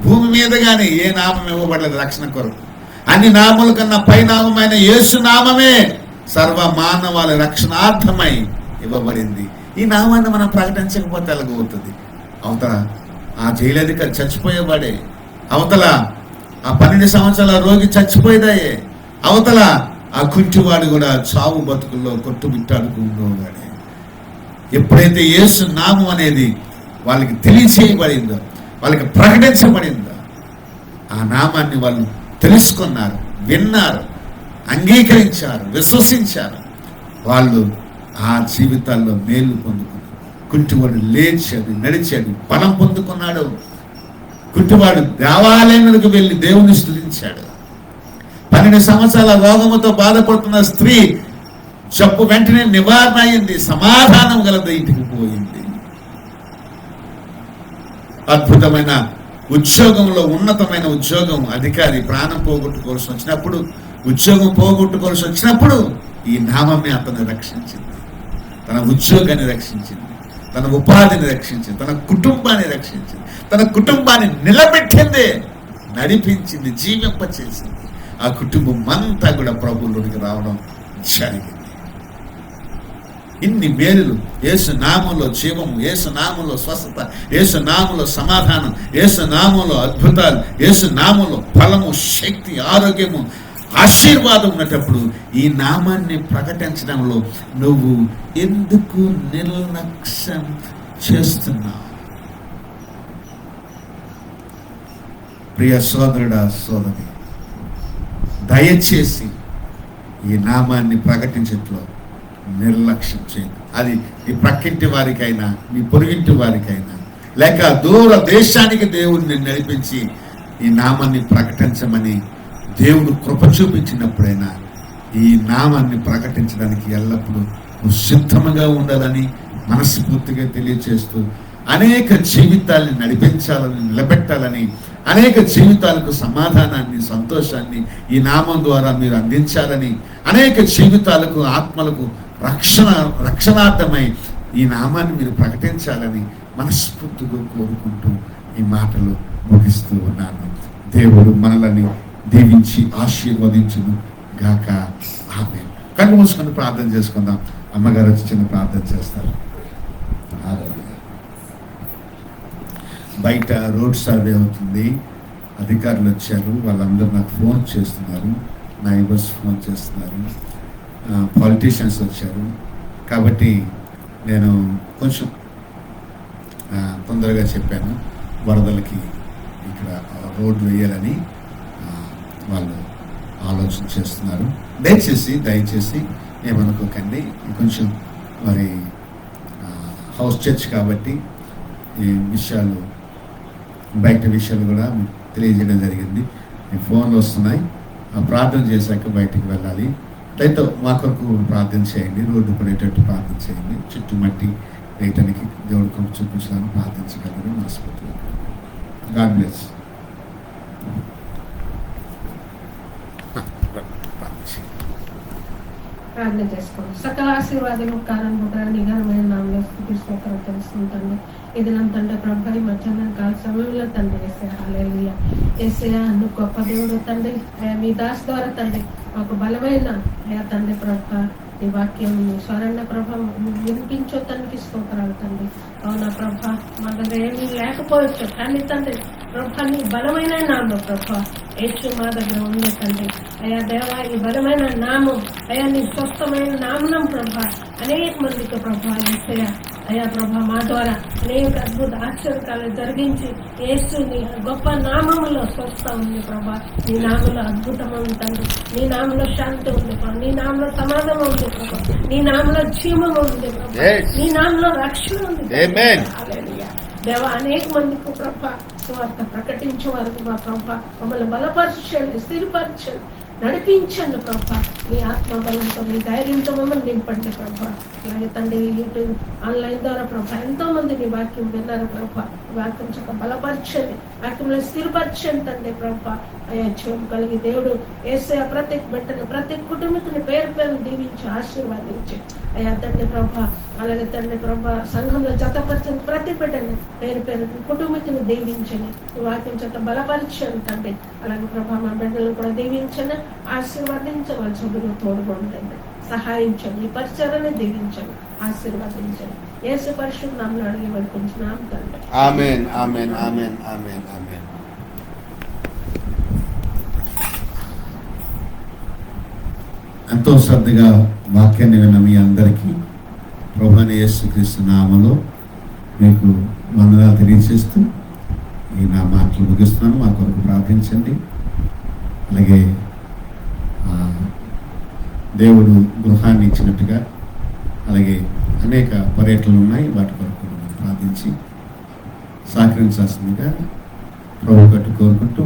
భూమి మీద గాని ఏ నామం ఇవ్వబడలేదు రక్షణ కొరకు. అన్ని నామముల కన్నా పైనామమైన యేసు నామమే సర్వ మానవాళి రక్షణార్థమై ఇవ్వబడింది. ఈ నామాన్ని మనం ప్రకటించకపోతే ఎలాగవుతుంది? అవతల ఆ జైలు అధికారి చచ్చిపోయేవాడే, అవతల ఆ 12 సంవత్సరాల రోగి చచ్చిపోయేదాయే, అవతల ఆ కుంటివాడు కూడా చావు బతుకుల్లో కొట్టుబిట్టాడుకున్నవాడే. ఎప్పుడైతే యేసు నామం అనేది వాళ్ళకి తెలియచేయబడిందో, వాళ్ళకి ప్రకటించబడిందో, ఆ నామాన్ని వాళ్ళు తెలుసుకున్నారు, విన్నారు, అంగీకరించారు, విశ్వసించారు. వాళ్ళు ఆ జీవితాల్లో మేలు పొందుకున్నారు. కుంటివాడు లేచాడు, నడిచాడు, బలం పొందుకున్నాడు. కుంటివాడు దేవాలయానికి వెళ్ళి దేవుని స్తుతించాడు. 12 సంవత్సరాల రోగముతో బాధపడుతున్న స్త్రీ జబ్బు వెంటనే నివారణ అయింది, సమాధానం గలది, ఇంటికి పోయింది. అద్భుతమైన ఉద్యోగంలో, ఉన్నతమైన ఉద్యోగం, అధికారి ప్రాణం పోగొట్టుకోవాల్సి వచ్చినప్పుడు, ఉద్యోగం పోగొట్టుకోవాల్సి వచ్చినప్పుడు ఈ నామమే అతన్ని రక్షించింది. తన ఉద్యోగాన్ని రక్షించింది, తన ఉపాధిని రక్షించింది, తన కుటుంబాన్ని రక్షించింది, తన కుటుంబాన్ని నిలబెట్టింది, నడిపించింది, జీవింపచేసింది. ఆ కుటుంబం అంతా కూడా ప్రభువులోనికి రావడం జరిగింది. ఇన్ని మేలులు, యేసు నామంలో జీవము, యేసు నామంలో స్వస్థత, యేసు నామంలో సమాధానం, యేసు నామంలో అద్భుతాలు, యేసు నామంలో బలము, శక్తి, ఆరోగ్యము, ఆశీర్వాదం ఉన్నప్పుడు ఈ నామాన్ని ప్రకటించడంలో నువ్వు ఎందుకు నిర్లక్ష్యం చేస్తున్నావు? ప్రియ సోదరుడా, సోదరి, దయచేసి ఈ నామాన్ని ప్రకటించట్లో నిర్లక్ష్యం చేయదు. అది ఈ ప్రక్కింటి వారికైనా, మీ పొరుగింటి వారికైనా, లేక దూర దేశానికి దేవుడిని నడిపించి ఈ నామాన్ని ప్రకటించమని దేవుడు కృప చూపించినప్పుడైనా ఈ నామాన్ని ప్రకటించడానికి ఎల్లప్పుడూ సిద్ధముగా ఉండాలని మనస్ఫూర్తిగా తెలియచేస్తూ, అనేక జీవితాల్ని నడిపించాలని, నిలబెట్టాలని, అనేక జీవితాలకు సమాధానాన్ని, సంతోషాన్ని ఈ నామం ద్వారా మీరు అందించాలని, అనేక జీవితాలకు, ఆత్మలకు రక్షణార్థమై ఈ నామాన్ని మీరు ప్రకటించాలని మనస్ఫూర్తిగా కోరుకుంటూ ఈ మాటలు ముగిస్తూ ఉన్నాను. దేవుడు మనల్ని దీవించి ఆశీర్వదించును గాక. ఆమేన్. కళ్ళు మూసుకొని ప్రార్థన చేసుకుందాం. అమ్మగారు వచ్చి చిన్న ప్రార్థన చేస్తారు. బయట రోడ్ సర్వే అవుతుంది, అధికారులు వచ్చారు, వాళ్ళందరూ నాకు ఫోన్ చేస్తున్నారు, నైబర్స్ ఫోన్ చేస్తున్నారు, పాలిటీషియన్స్ వచ్చారు. కాబట్టి నేను కొంచెం తొందరగా చెప్పాను. వరదలకి ఇక్కడ రోడ్డు వేయాలని వాళ్ళు ఆలోచన చేస్తున్నారు. దయచేసి ఏమనుకోకండి. కొంచెం మరి హౌస్ చర్చ్ కాబట్టి ఈ విషయాలు, బయట విషయాలు కూడా తెలియజేయడం జరిగింది. మీ ఫోన్లు వస్తున్నాయి. ప్రార్థన చేశాక బయటికి వెళ్ళాలి. దయతో మా కొరకు ప్రార్థన చేయండి. రోడ్డు పడేటట్టు ప్రార్థన చేయండి. చుట్టూ మట్టి వేయటానికి దేవుడి కొరకు చూపించడానికి ప్రార్థించగలరు. మనస్ఫూర్తిగా గాడ్ బ్లెస్. ప్రార్థన చేసుకోండి. సకల ఆశీర్వాదము కారణంగా నిఘనమైన నామలో స్తోత్రం తెలుస్తుందండి. ఇదినంతంటే ప్రభు ఈ మధ్యాహ్నం కాల సమయంలో తండ్రి యేసయ్యా, హల్లెలూయా యేసయ్యా, నువ్వు గొప్ప దేవుడు తండ్రి. మీ దాస్ ద్వారా తండ్రి మాకు బలమైన అయా తండ్రి ప్రభ నీ వాక్యం, నీ స్వరణ ప్రభ వినిపించో తండ్రికి స్తోత్రాలు తండ్రి. అవునా ప్రభ, మా దగ్గర ఏమీ లేకపోవచ్చు, కానీ తండ్రి ప్రభ నీ బలమైన నామం ప్రభ యేసు మా దగ్గర ఉంది తండ్రి. అయా దేవ, ఈ బలమైన నామం, అయా నీ స్వస్థమైన నామం ప్రభ అనేక మందికి ప్రభ యేసయ్యా, అయా ప్రభ మా ద్వారా అనేక అద్భుత ఆశ్చర్యాలు జరిగించి యేసు నీ గొప్ప నామములో స్వస్థ ఉంది ప్రభ. నీ నామంలో అద్భుతం ఉంది తండ్రి. నీ నామంలో శాంతి ఉంది ప్రభ. నీ నామంలో సమాధానం ఉంది ప్రభ. నీ నామంలో జీవం ఉంది ప్రభ. నీ నామంలో రక్షణ ఉంది. హల్లెలూయా దేవ, అనేక మందికి ప్రభ సువార్త ప్రకటించే వారికి మా ప్రభ మమ్మల్ని బలపరచండి, స్థిరపరచండి, నడిపించండి ప్రభ. మీ ఆత్మబలంతో, మీ ధైర్యంతో మమ్మల్ని నింపండి ప్రభ. అలాగే తండ్రి యూట్యూబ్ ఆన్లైన్ ద్వారా ప్రభ ఎంతో మంది నీ వాక్యం విన్నారు ప్రభ. వాక్యం చక్క బలపరచండి, వాక్యంలో స్థిరపరచండి తండ్రి ప్రభా. అయ్యా జీవం కలిగి దేవుడు యేసయ్య ప్రతి బిడ్డను ప్రతి కుటుంబీకుని పేరు పేరు దీవించి ఆశీర్వాదించి అయ్యా తండ్రి ప్రభా. అలాగే తండ్రి ప్రభా సంఘంలో జతపరచని ప్రతి బిడ్డని పేరు పేరు కుటుంబీకుని దీవించండి, వాక్యం చేత బలపరచండి తండ్రి. అలాగే ప్రభా మా బిడ్డలను కూడా దీవించండి, ఆశీర్వదించవలసి సభ్యులు తోడుగా ఉండండి, సహాయించండి, ఈ పరిచయాన్ని దీవించండి, ఆశీర్వదించండి. యేసు పరిశుద్ధ నామములో అడిగి వేడుకుంటున్నాం తండ్రి. ఆమేన్ ఆమేన్ ఆమేన్ ఆమేన్ ఆమేన్. ఎంతో శ్రద్ధగా వాక్యాన్ని విన్న మీ అందరికీ ప్రభువైన యేసుక్రీస్తు నామములో మీకు వందనాలు తెలియజేస్తూ ఈ నా మాటలు ముగిస్తున్నాను. మా కొరకు ప్రార్థించండి. అలాగే దేవుడు గృహాన్ని ఇచ్చినట్టుగా అలాగే అనేక పర్యటనలు ఉన్నాయి, వాటి కొరకు ప్రార్థించి సహకరించాల్సిందిగా ప్రభు గట్టు కోరుకుంటూ